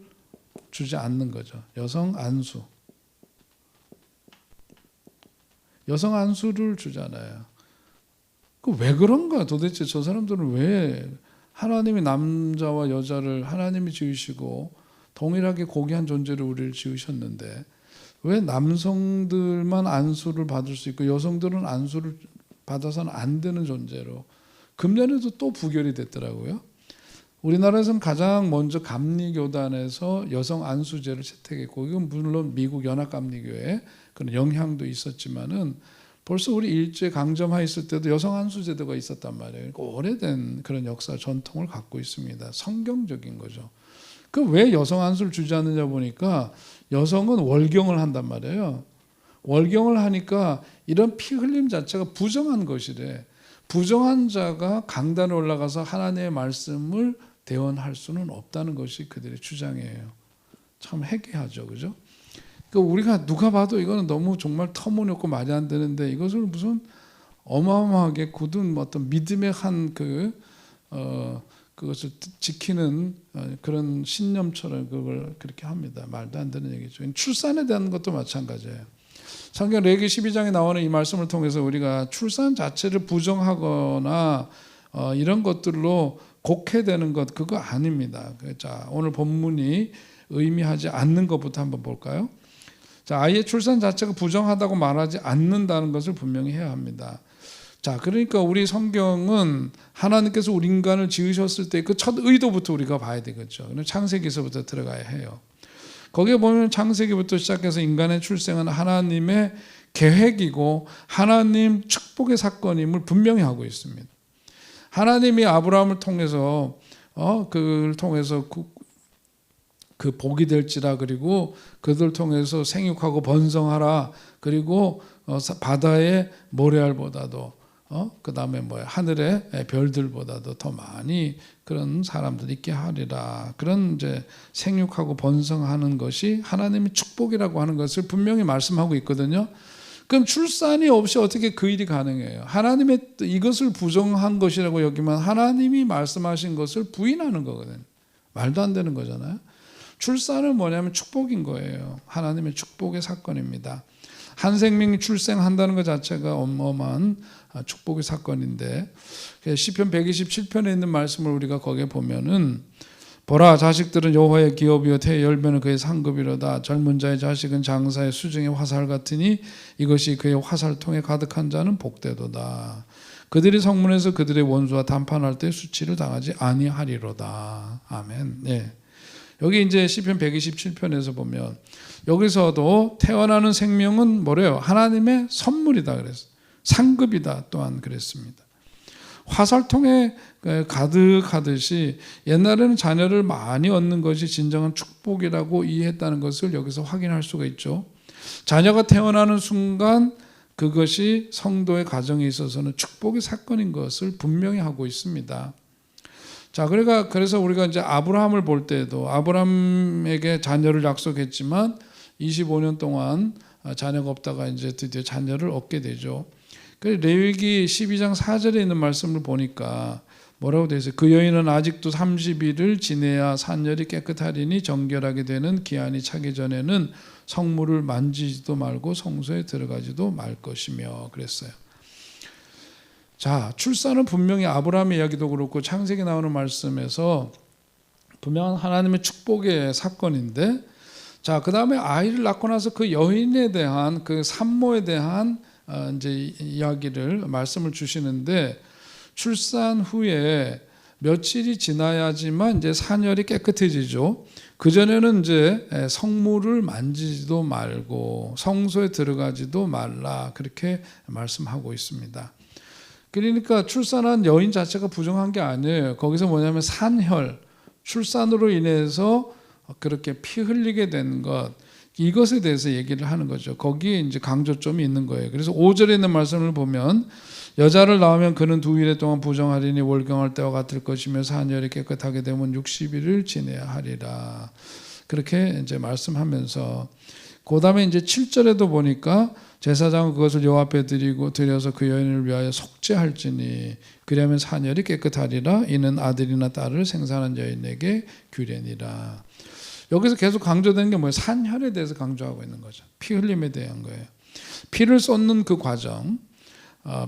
주지 않는 거죠. 여성 안수. 여성 안수를 주잖아요. 왜 그런가 도대체 저 사람들은 왜 하나님이 남자와 여자를 하나님이 지으시고 동일하게 고귀한 존재로 우리를 지으셨는데 왜 남성들만 안수를 받을 수 있고 여성들은 안수를 받아서는 안 되는 존재로 금년에도 또 부결이 됐더라고요. 우리나라에서는 가장 먼저 감리교단에서 여성 안수제를 채택했고 이건 물론 미국 연합감리교회 그런 영향도 있었지만은 벌써 우리 일제 강점하에 있을 때도 여성 안수제도가 있었단 말이에요. 그러니까 오래된 그런 역사 전통을 갖고 있습니다. 성경적인 거죠. 그 왜 여성 안수를 주지 않느냐 보니까 여성은 월경을 한단 말이에요. 월경을 하니까 이런 피 흘림 자체가 부정한 것이래. 부정한 자가 강단에 올라가서 하나님의 말씀을 대언할 수는 없다는 것이 그들의 주장이에요. 참 해괴하죠, 그죠? 그러니까 우리가 누가 봐도 이거는 너무 정말 터무니없고 말이 안 되는데 이것을 무슨 어마어마하게 굳은 어떤 믿음의 그것을 지키는 그런 신념처럼 그걸 그렇게 합니다. 말도 안 되는 얘기죠. 출산에 대한 것도 마찬가지예요. 성경 레위기 12장에 나오는 이 말씀을 통해서 우리가 출산 자체를 부정하거나 이런 것들로 곡해되는 것 그거 아닙니다. 자, 오늘 본문이 의미하지 않는 것부터 한번 볼까요? 자, 아이의 출산 자체가 부정하다고 말하지 않는다는 것을 분명히 해야 합니다. 자, 그러니까 우리 성경은 하나님께서 우리 인간을 지으셨을 때 그 첫 의도부터 우리가 봐야 되겠죠. 창세기에서부터 들어가야 해요. 거기에 보면 창세기부터 시작해서 인간의 출생은 하나님의 계획이고 하나님 축복의 사건임을 분명히 하고 있습니다. 하나님이 아브라함을 통해서 그를 통해서 그 복이 될지라 그리고 그들 통해서 생육하고 번성하라 그리고 바다의 모래알보다도 그 다음에 하늘의 별들보다도 더 많이 그런 사람들 있게 하리라. 그런 이제 생육하고 번성하는 것이 하나님의 축복이라고 하는 것을 분명히 말씀하고 있거든요. 그럼 출산이 없이 어떻게 그 일이 가능해요? 하나님의 이것을 부정한 것이라고 여기면 하나님이 말씀하신 것을 부인하는 거거든요. 말도 안 되는 거잖아요. 출산은 뭐냐면 축복인 거예요. 하나님의 축복의 사건입니다. 한 생명이 출생한다는 것 자체가 어마어마한 축복의 사건인데 시편 127편에 있는 말씀을 우리가 거기에 보면은 보라 자식들은 여호와의 기업이요 태의 열매는 그의 상급이로다. 젊은 자의 자식은 장사의 수중의 화살 같으니 이것이 그의 화살통에 가득한 자는 복되도다. 그들이 성문에서 그들의 원수와 담판할 때 수치를 당하지 아니하리로다. 아멘. 네. 여기 이제 시편 127편에서 보면 여기서도 태어나는 생명은 뭐래요? 하나님의 선물이다 그랬어요. 상급이다 또한 그랬습니다. 화살통에 가득하듯이 옛날에는 자녀를 많이 얻는 것이 진정한 축복이라고 이해했다는 것을 여기서 확인할 수가 있죠. 자녀가 태어나는 순간 그것이 성도의 가정에 있어서는 축복의 사건인 것을 분명히 하고 있습니다. 자, 그래서 우리가 이제 아브라함을 볼 때도 아브라함에게 자녀를 약속했지만 25년 동안 자녀가 없다가 이제 드디어 자녀를 얻게 되죠. 레위기 12장 4절에 있는 말씀을 보니까 뭐라고 되어 있어요? 그 여인은 아직도 30일을 지내야 산열이 깨끗하리니 정결하게 되는 기한이 차기 전에는 성물을 만지지도 말고 성소에 들어가지도 말 것이며 그랬어요. 자, 출산은 분명히 아브라함의 이야기도 그렇고 창세기 나오는 말씀에서 분명한 하나님의 축복의 사건인데, 자, 그 다음에 아이를 낳고 나서 그 여인에 대한 그 산모에 대한 이제 이야기를 말씀을 주시는데, 출산 후에 며칠이 지나야지만 이제 산열이 깨끗해지죠. 그 전에는 이제 성물을 만지지도 말고 성소에 들어가지도 말라 그렇게 말씀하고 있습니다. 그러니까 출산한 여인 자체가 부정한 게 아니에요. 거기서 뭐냐면 산혈, 출산으로 인해서 그렇게 피 흘리게 된 것, 이것에 대해서 얘기를 하는 거죠. 거기에 이제 강조점이 있는 거예요. 그래서 5절에 있는 말씀을 보면 여자를 낳으면 그는 2일 동안 부정하리니 월경할 때와 같을 것이며 산혈이 깨끗하게 되면 60일을 지내야 하리라. 그렇게 이제 말씀하면서 그다음에 이제 7절에도 보니까 제사장은 그것을 여호와 앞에 드려서 그 여인을 위하여 속죄할지니 그리하면 산혈이 깨끗하리라. 이는 아들이나 딸을 생산한 여인에게 규례니라. 여기서 계속 강조되는 게 뭐예요? 산혈에 대해서 강조하고 있는 거죠. 피 흘림에 대한 거예요. 피를 쏟는 그 과정.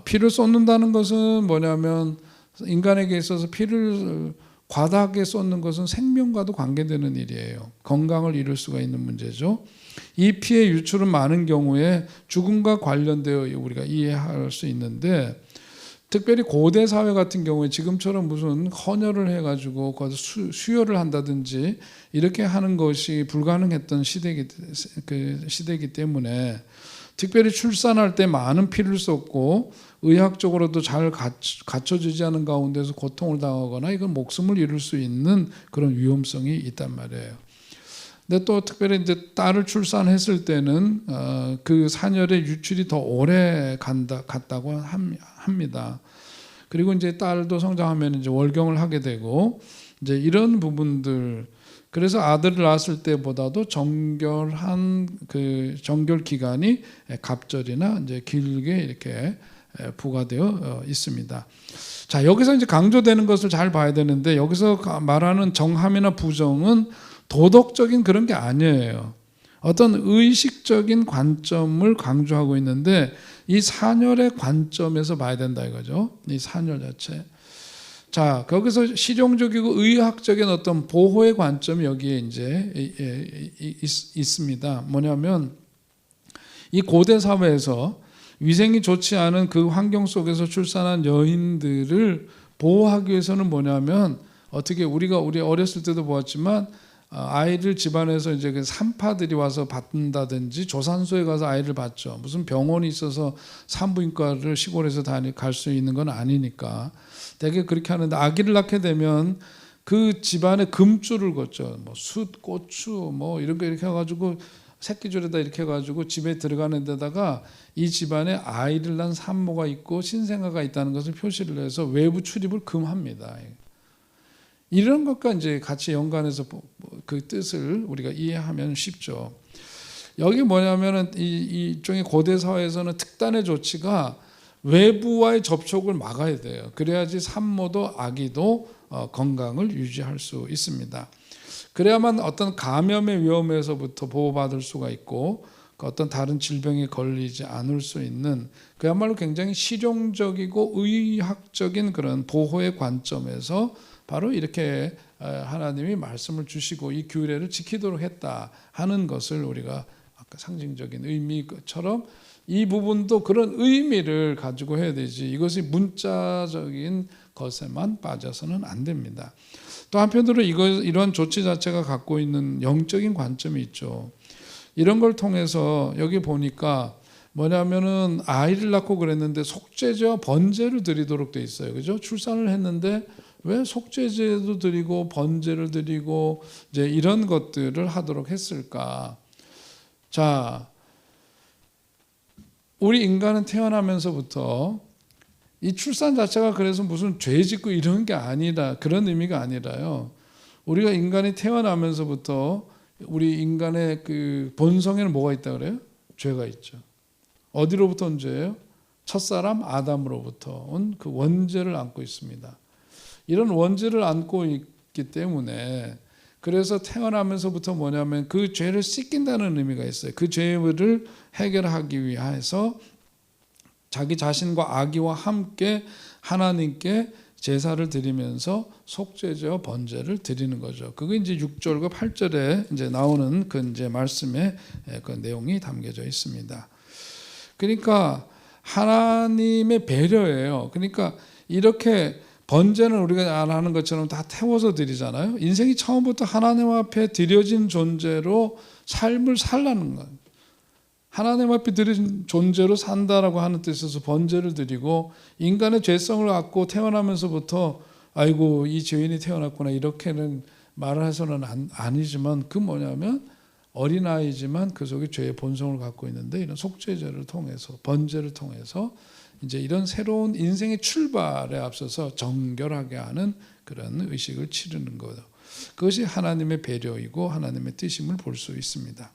피를 쏟는다는 것은 뭐냐면 인간에게 있어서 피를 과다하게 쏟는 것은 생명과도 관계되는 일이에요. 건강을 잃을 수가 있는 문제죠. 이 피의 유출은 많은 경우에 죽음과 관련되어 우리가 이해할 수 있는데, 특별히 고대 사회 같은 경우에 지금처럼 무슨 헌혈을 해가지고 거기서 수혈을 한다든지 이렇게 하는 것이 불가능했던 시대이기 때문에 특별히 출산할 때 많은 피를 쏟고 의학적으로도 잘 갖춰지지 않은 가운데서 고통을 당하거나 이건 목숨을 잃을 수 있는 그런 위험성이 있단 말이에요. 근데 또 특별히 이제 딸을 출산했을 때는 그 산혈의 유출이 더 오래 갔다고 합니다. 그리고 이제 딸도 성장하면 이제 월경을 하게 되고 이제 이런 부분들, 그래서 아들을 낳았을 때보다도 정결한 그 정결 기간이 갑절이나 이제 길게 이렇게 부과되어 있습니다. 자, 여기서 이제 강조되는 것을 잘 봐야 되는데, 여기서 말하는 정함이나 부정은 도덕적인 그런 게 아니에요. 어떤 의식적인 관점을 강조하고 있는데 이 산혈의 관점에서 봐야 된다 이거죠. 이 산혈 자체. 자, 거기서 실용적이고 의학적인 어떤 보호의 관점이 여기에 이제 있습니다. 뭐냐면 이 고대 사회에서 위생이 좋지 않은 그 환경 속에서 출산한 여인들을 보호하기 위해서는 뭐냐면, 어떻게 우리 어렸을 때도 보았지만 아이를 집안에서 이제 그 산파들이 와서 받는다든지 조산소에 가서 아이를 받죠. 무슨 병원이 있어서 산부인과를 시골에서 갈 수 있는 건 아니니까 되게 그렇게 하는데, 아기를 낳게 되면 그 집안에 금줄을 걷죠. 뭐 숯, 고추, 뭐 이런 거 이렇게 해가지고 새끼줄에다 이렇게 해가지고 집에 들어가는 데다가 이 집안에 아이를 낳은 산모가 있고 신생아가 있다는 것을 표시를 해서 외부 출입을 금합니다. 이런 것과 이제 같이 연관해서 그 뜻을 우리가 이해하면 쉽죠. 여기 뭐냐면은 이쪽의 고대 사회에서는 특단의 조치가 외부와의 접촉을 막아야 돼요. 그래야지 산모도 아기도 건강을 유지할 수 있습니다. 그래야만 어떤 감염의 위험에서부터 보호받을 수가 있고 어떤 다른 질병에 걸리지 않을 수 있는, 그야말로 굉장히 실용적이고 의학적인 그런 보호의 관점에서 바로 이렇게 하나님이 말씀을 주시고 이 규례를 지키도록 했다 하는 것을 우리가 아까 상징적인 의미처럼 이 부분도 그런 의미를 가지고 해야 되지, 이것이 문자적인 것에만 빠져서는 안 됩니다. 또 한편으로 이런 조치 자체가 갖고 있는 영적인 관점이 있죠. 이런 걸 통해서 여기 보니까 뭐냐면은 아이를 낳고 그랬는데 속죄제와 번제를 드리도록 돼 있어요. 그죠? 출산을 했는데 왜 속죄제도 드리고 번제를 드리고 이제 이런 것들을 하도록 했을까? 자, 우리 인간은 태어나면서부터 이 출산 자체가 그래서 무슨 죄 짓고 이런 게 아니라, 그런 의미가 아니라요. 우리가 인간이 태어나면서부터 우리 인간의 그 본성에는 뭐가 있다 그래요? 죄가 있죠. 어디로부터 온 죄예요? 첫사람 아담으로부터 온 그 원죄를 안고 있습니다. 이런 원죄를 안고 있기 때문에 그래서 태어나면서부터 뭐냐면 그 죄를 씻긴다는 의미가 있어요. 그 죄를 해결하기 위해서 자기 자신과 아기와 함께 하나님께 제사를 드리면서 속죄제와 번제를 드리는 거죠. 그게 이제 6절과 8절에 이제 나오는 그 이제 말씀에 그 내용이 담겨져 있습니다. 그러니까 하나님의 배려예요. 그러니까 이렇게 번제는 우리가 안 하는 것처럼 다 태워서 드리잖아요. 인생이 처음부터 하나님 앞에 드려진 존재로 삶을 살라는 거예요. 하나님 앞에 드린 존재로 산다라고 하는 뜻에서 번제를 드리고, 인간의 죄성을 갖고 태어나면서부터 아이고 이 죄인이 태어났구나 이렇게는 말을 해서는 아니지만, 그 뭐냐면 어린아이지만 그 속에 죄의 본성을 갖고 있는데, 이런 속죄제를 통해서, 번제를 통해서 이제 이런 새로운 인생의 출발에 앞서서 정결하게 하는 그런 의식을 치르는 거죠. 그것이 하나님의 배려이고 하나님의 뜻임을 볼 수 있습니다.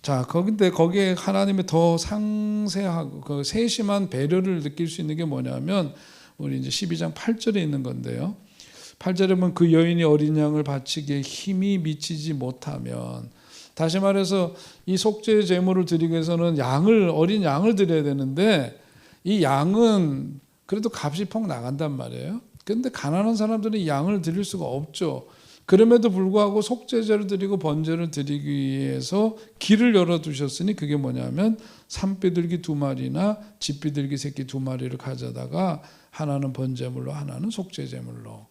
자, 그런데 거기에 하나님의 더 상세하고 그 세심한 배려를 느낄 수 있는 게 뭐냐면, 우리 이제 12장 8절에 있는 건데요. 8절에 보면 그 여인이 어린 양을 바치기에 힘이 미치지 못하면, 다시 말해서 이 속죄 제물을 드리기 위해서는 어린 양을 드려야 되는데, 이 양은 그래도 값이 퍽 나간단 말이에요. 그런데 가난한 사람들은 이 양을 드릴 수가 없죠. 그럼에도 불구하고 속죄제를 드리고 번제를 드리기 위해서 길을 열어두셨으니, 그게 뭐냐면 산비둘기 2마리나 집비둘기 새끼 2마리를 가져다가 하나는 번제물로 하나는 속죄제물로.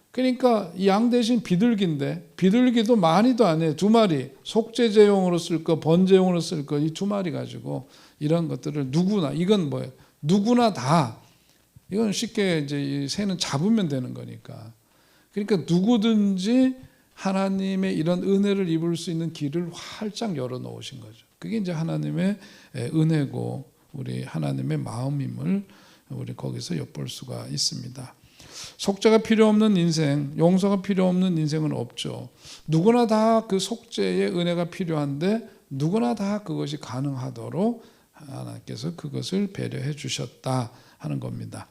그러니까 이 양 대신 비둘기인데, 비둘기도 많이도 아니에요. 2마리 속죄제용으로 쓸 거, 번제용으로 쓸 거, 이 2마리 가지고 이런 것들을 누구나, 이건 뭐예요? 누구나 다, 이건 쉽게 이제 이 새는 잡으면 되는 거니까. 그러니까 누구든지 하나님의 이런 은혜를 입을 수 있는 길을 활짝 열어 놓으신 거죠. 그게 이제 하나님의 은혜고 우리 하나님의 마음임을 우리 거기서 엿볼 수가 있습니다. 속죄가 필요 없는 인생, 용서가 필요 없는 인생은 없죠. 누구나 다 그 속죄의 은혜가 필요한데, 누구나 다 그것이 가능하도록 하나님께서 그것을 배려해 주셨다 하는 겁니다.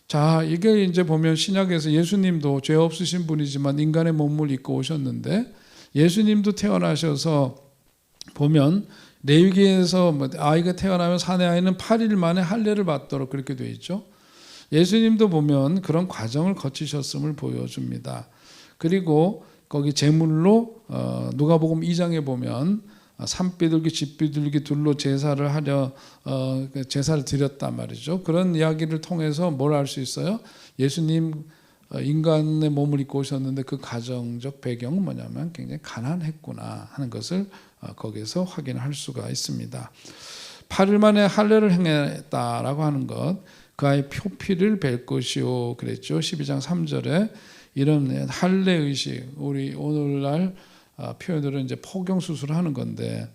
자, 이게 이제 보면 신약에서 예수님도 죄 없으신 분이지만 인간의 몸을 입고 오셨는데, 예수님도 태어나셔서 보면 레위기에서 아이가 태어나면 사내 아이는 8일 만에 할례를 받도록 그렇게 되어 있죠. 예수님도 보면 그런 과정을 거치셨음을 보여줍니다. 그리고 거기 제물로 누가복음 2장에 보면 산비둘기 집비둘기 둘로 제사를 하려 제사를 드렸단 말이죠. 그런 이야기를 통해서 뭘 알 수 있어요? 예수님 인간의 몸을 입고 오셨는데 그 가정적 배경은 뭐냐면 굉장히 가난했구나 하는 것을 거기에서 확인할 수가 있습니다. 8일 만에 할례를 행했다라고 하는 것, 그 아이 표피를 뵐 것이요 그랬죠. 12장 3절에 이런 할례 의식, 우리 오늘날 표현으로 이제 포경 수술하는 건데,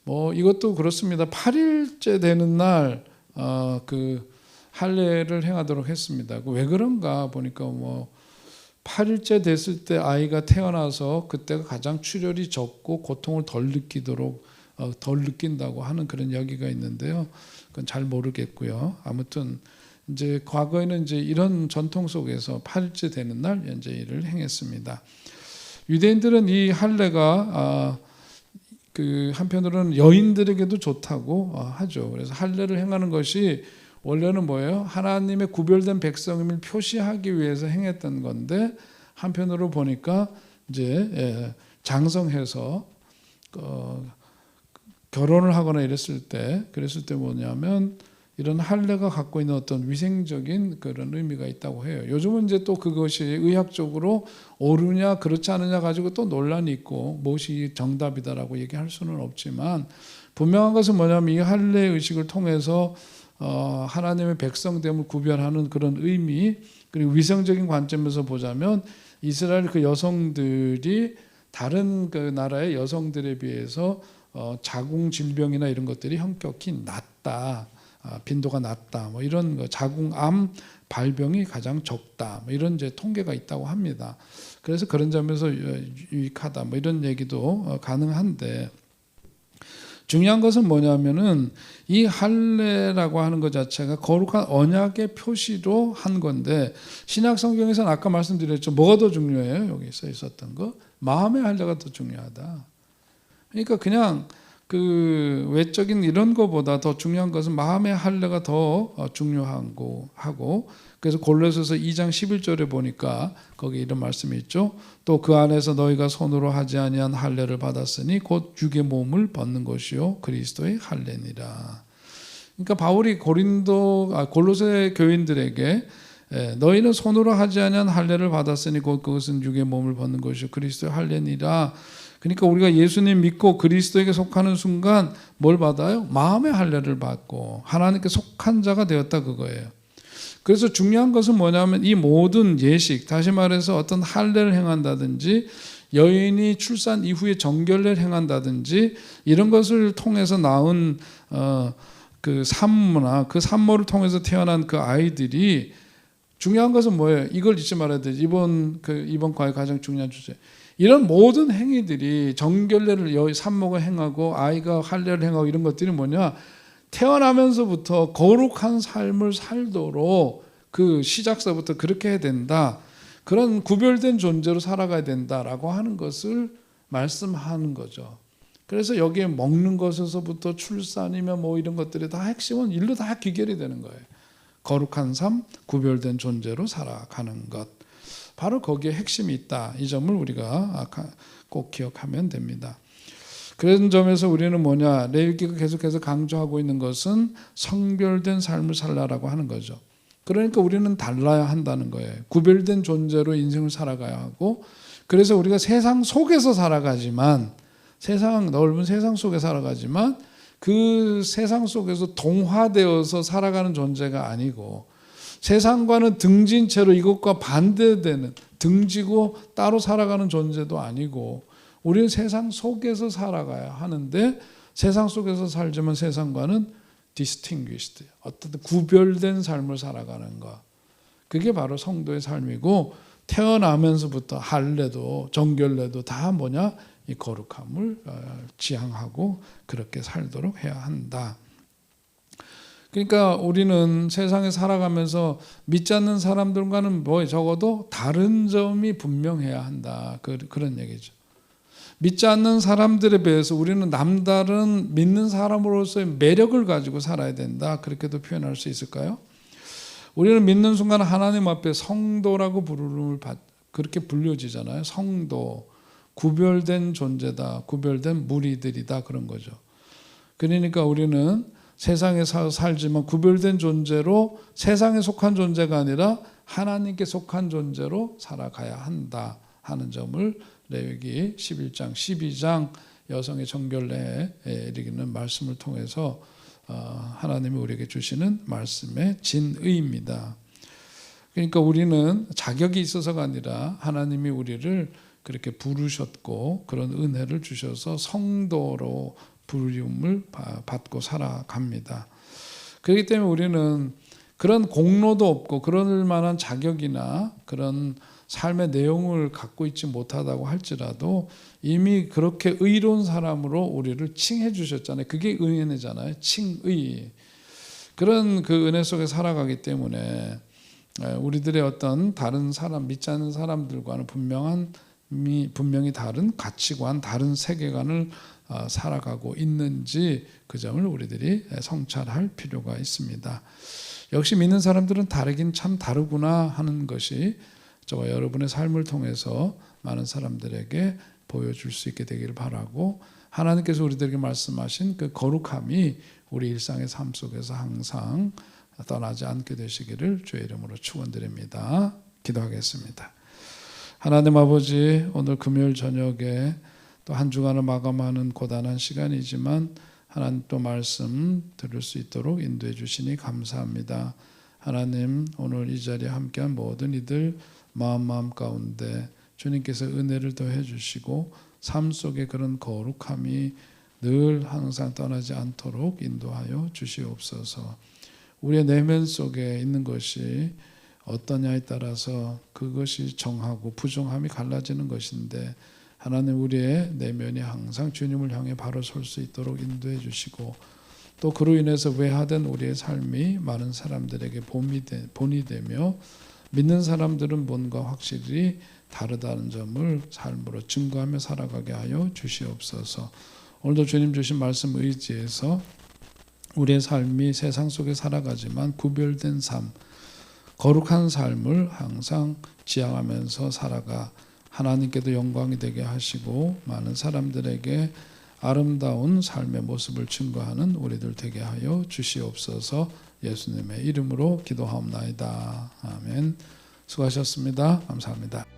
뭐 이것도 그렇습니다. 8일째 되는 날 그 할례를 행하도록 했습니다. 왜 그런가 보니까 뭐 8일째 됐을 때 아이가 태어나서 그때가 가장 출혈이 적고 고통을 덜 느낀다고 하는 그런 이야기가 있는데요. 그건 잘 모르겠고요. 아무튼 이제 과거에는 이제 이런 전통 속에서 8일째 되는 날 이제 일을 행했습니다. 유대인들은 이 할례가 그 한편으로는 여인들에게도 좋다고 하죠. 그래서 할례를 행하는 것이 원래는 뭐예요? 하나님의 구별된 백성임을 표시하기 위해서 행했던 건데, 한편으로 보니까 이제 장성해서 결혼을 하거나 그랬을 때 뭐냐면 이런 할례가 갖고 있는 어떤 위생적인 그런 의미가 있다고 해요. 요즘은 이제 또 그것이 의학적으로 옳으냐 그렇지 않느냐 가지고 또 논란이 있고 무엇이 정답이다라고 얘기할 수는 없지만, 분명한 것은 뭐냐면 이 할례 의식을 통해서 하나님의 백성됨을 구별하는 그런 의미, 그리고 위생적인 관점에서 보자면 이스라엘 그 여성들이 다른 그 나라의 여성들에 비해서 자궁 질병이나 이런 것들이 현격히 낮다, 빈도가 낮다, 뭐 이런 거, 자궁암 발병이 가장 적다, 뭐 이런 이제 통계가 있다고 합니다. 그래서 그런 점에서 유익하다, 뭐 이런 얘기도 가능한데, 중요한 것은 뭐냐면은 이 할례라고 하는 것 자체가 거룩한 언약의 표시로 한 건데, 신약 성경에서는 아까 말씀드렸죠. 뭐가 더 중요해요? 여기 써 있었던 거, 마음의 할례가 더 중요하다. 그러니까 그냥 그 외적인 이런 거보다 더 중요한 것은 마음의 할례가 더 중요하고 하고, 그래서 골로새서 2장 11절에 보니까 거기 이런 말씀이 있죠. 또 그 안에서 너희가 손으로 하지 아니한 할례를 받았으니 곧 육의 몸을 벗는 것이요 그리스도의 할례니라. 그러니까 바울이 골로새 교인들에게 너희는 손으로 하지 아니한 할례를 받았으니 곧 그것은 육의 몸을 벗는 것이요 그리스도의 할례니라. 그러니까 우리가 예수님 믿고 그리스도에게 속하는 순간 뭘 받아요? 마음의 할례를 받고 하나님께 속한 자가 되었다 그거예요. 그래서 중요한 것은 뭐냐면 이 모든 예식, 다시 말해서 어떤 할례를 행한다든지 여인이 출산 이후에 정결례를 행한다든지 이런 것을 통해서 낳은 그 산모나 그 산모를 통해서 태어난 그 아이들이 중요한 것은 뭐예요? 이걸 잊지 말아야 돼요. 이번 과의 가장 중요한 주제. 이런 모든 행위들이 정결례를 산모가 행하고 아이가 할례를 행하고 이런 것들이 뭐냐? 태어나면서부터 거룩한 삶을 살도록 그 시작서부터 그렇게 해야 된다. 그런 구별된 존재로 살아가야 된다라고 하는 것을 말씀하는 거죠. 그래서 여기에 먹는 것에서부터 출산이며 뭐 이런 것들이 다 핵심은 일로 다 귀결이 되는 거예요. 거룩한 삶, 구별된 존재로 살아가는 것. 바로 거기에 핵심이 있다. 이 점을 우리가 꼭 기억하면 됩니다. 그런 점에서 우리는 뭐냐? 레위기가 계속해서 강조하고 있는 것은 성별된 삶을 살라라고 하는 거죠. 그러니까 우리는 달라야 한다는 거예요. 구별된 존재로 인생을 살아가야 하고, 그래서 우리가 세상 속에서 살아가지만, 넓은 세상 속에 살아가지만 그 세상 속에서 동화되어서 살아가는 존재가 아니고, 세상과는 등진 채로 이것과 반대되는, 등지고 따로 살아가는 존재도 아니고, 우리는 세상 속에서 살아가야 하는데, 세상 속에서 살지만 세상과는 distinguished, 어떤 구별된 삶을 살아가는 것. 그게 바로 성도의 삶이고, 태어나면서부터 할례도 정결례도 다 뭐냐? 이 거룩함을 지향하고 그렇게 살도록 해야 한다. 그러니까 우리는 세상에 살아가면서 믿지 않는 사람들과는 적어도 다른 점이 분명해야 한다. 그런 얘기죠. 믿지 않는 사람들에 비해서 우리는 남다른 믿는 사람으로서의 매력을 가지고 살아야 된다. 그렇게도 표현할 수 있을까요? 우리는 믿는 순간 하나님 앞에 성도라고 그렇게 불려지잖아요. 성도, 구별된 존재다, 구별된 무리들이다, 그런 거죠. 그러니까 우리는 세상에 살지만 구별된 존재로, 세상에 속한 존재가 아니라 하나님께 속한 존재로 살아가야 한다 하는 점을 레위기 11장, 12장 여성의 정결례에 이르기는 말씀을 통해서 하나님이 우리에게 주시는 말씀의 진의입니다. 그러니까 우리는 자격이 있어서가 아니라 하나님이 우리를 그렇게 부르셨고 그런 은혜를 주셔서 성도로 부름을 받고 살아갑니다. 그렇기 때문에 우리는 그런 공로도 없고 그럴 만한 자격이나 그런 삶의 내용을 갖고 있지 못하다고 할지라도 이미 그렇게 의로운 사람으로 우리를 칭해 주셨잖아요. 그게 은혜잖아요. 칭의. 그런 그 은혜 속에 살아가기 때문에 우리들의 어떤 다른 사람, 믿지 않는 사람들과는 분명히 다른 가치관, 다른 세계관을 살아가고 있는지 그 점을 우리들이 성찰할 필요가 있습니다. 역시 믿는 사람들은 다르긴 참 다르구나 하는 것이 저와 여러분의 삶을 통해서 많은 사람들에게 보여줄 수 있게 되기를 바라고, 하나님께서 우리들에게 말씀하신 그 거룩함이 우리 일상의 삶 속에서 항상 떠나지 않게 되시기를 주의 이름으로 축원드립니다. 기도하겠습니다. 하나님 아버지, 오늘 금요일 저녁에 또 한 주간을 마감하는 고단한 시간이지만 하나님 또 말씀 들을 수 있도록 인도해 주시니 감사합니다. 하나님, 오늘 이 자리에 함께한 모든 이들 마음 가운데 주님께서 은혜를 더해 주시고 삶 속에 그런 거룩함이 늘 항상 떠나지 않도록 인도하여 주시옵소서. 우리의 내면 속에 있는 것이 어떠냐에 따라서 그것이 정하고 부정함이 갈라지는 것인데, 하나님 우리의 내면이 항상 주님을 향해 바로 설 수 있도록 인도해 주시고, 또 그로 인해서 외화된 우리의 삶이 많은 사람들에게 본이 되며 믿는 사람들은 뭔가 확실히 다르다는 점을 삶으로 증거하며 살아가게 하여 주시옵소서. 오늘도 주님 주신 말씀 의지해서 우리의 삶이 세상 속에 살아가지만 구별된 삶, 거룩한 삶을 항상 지향하면서 살아가 하나님께도 영광이 되게 하시고 많은 사람들에게 아름다운 삶의 모습을 증거하는 우리들 되게 하여 주시옵소서. 예수님의 이름으로 기도하옵나이다. 아멘. 수고하셨습니다. 감사합니다.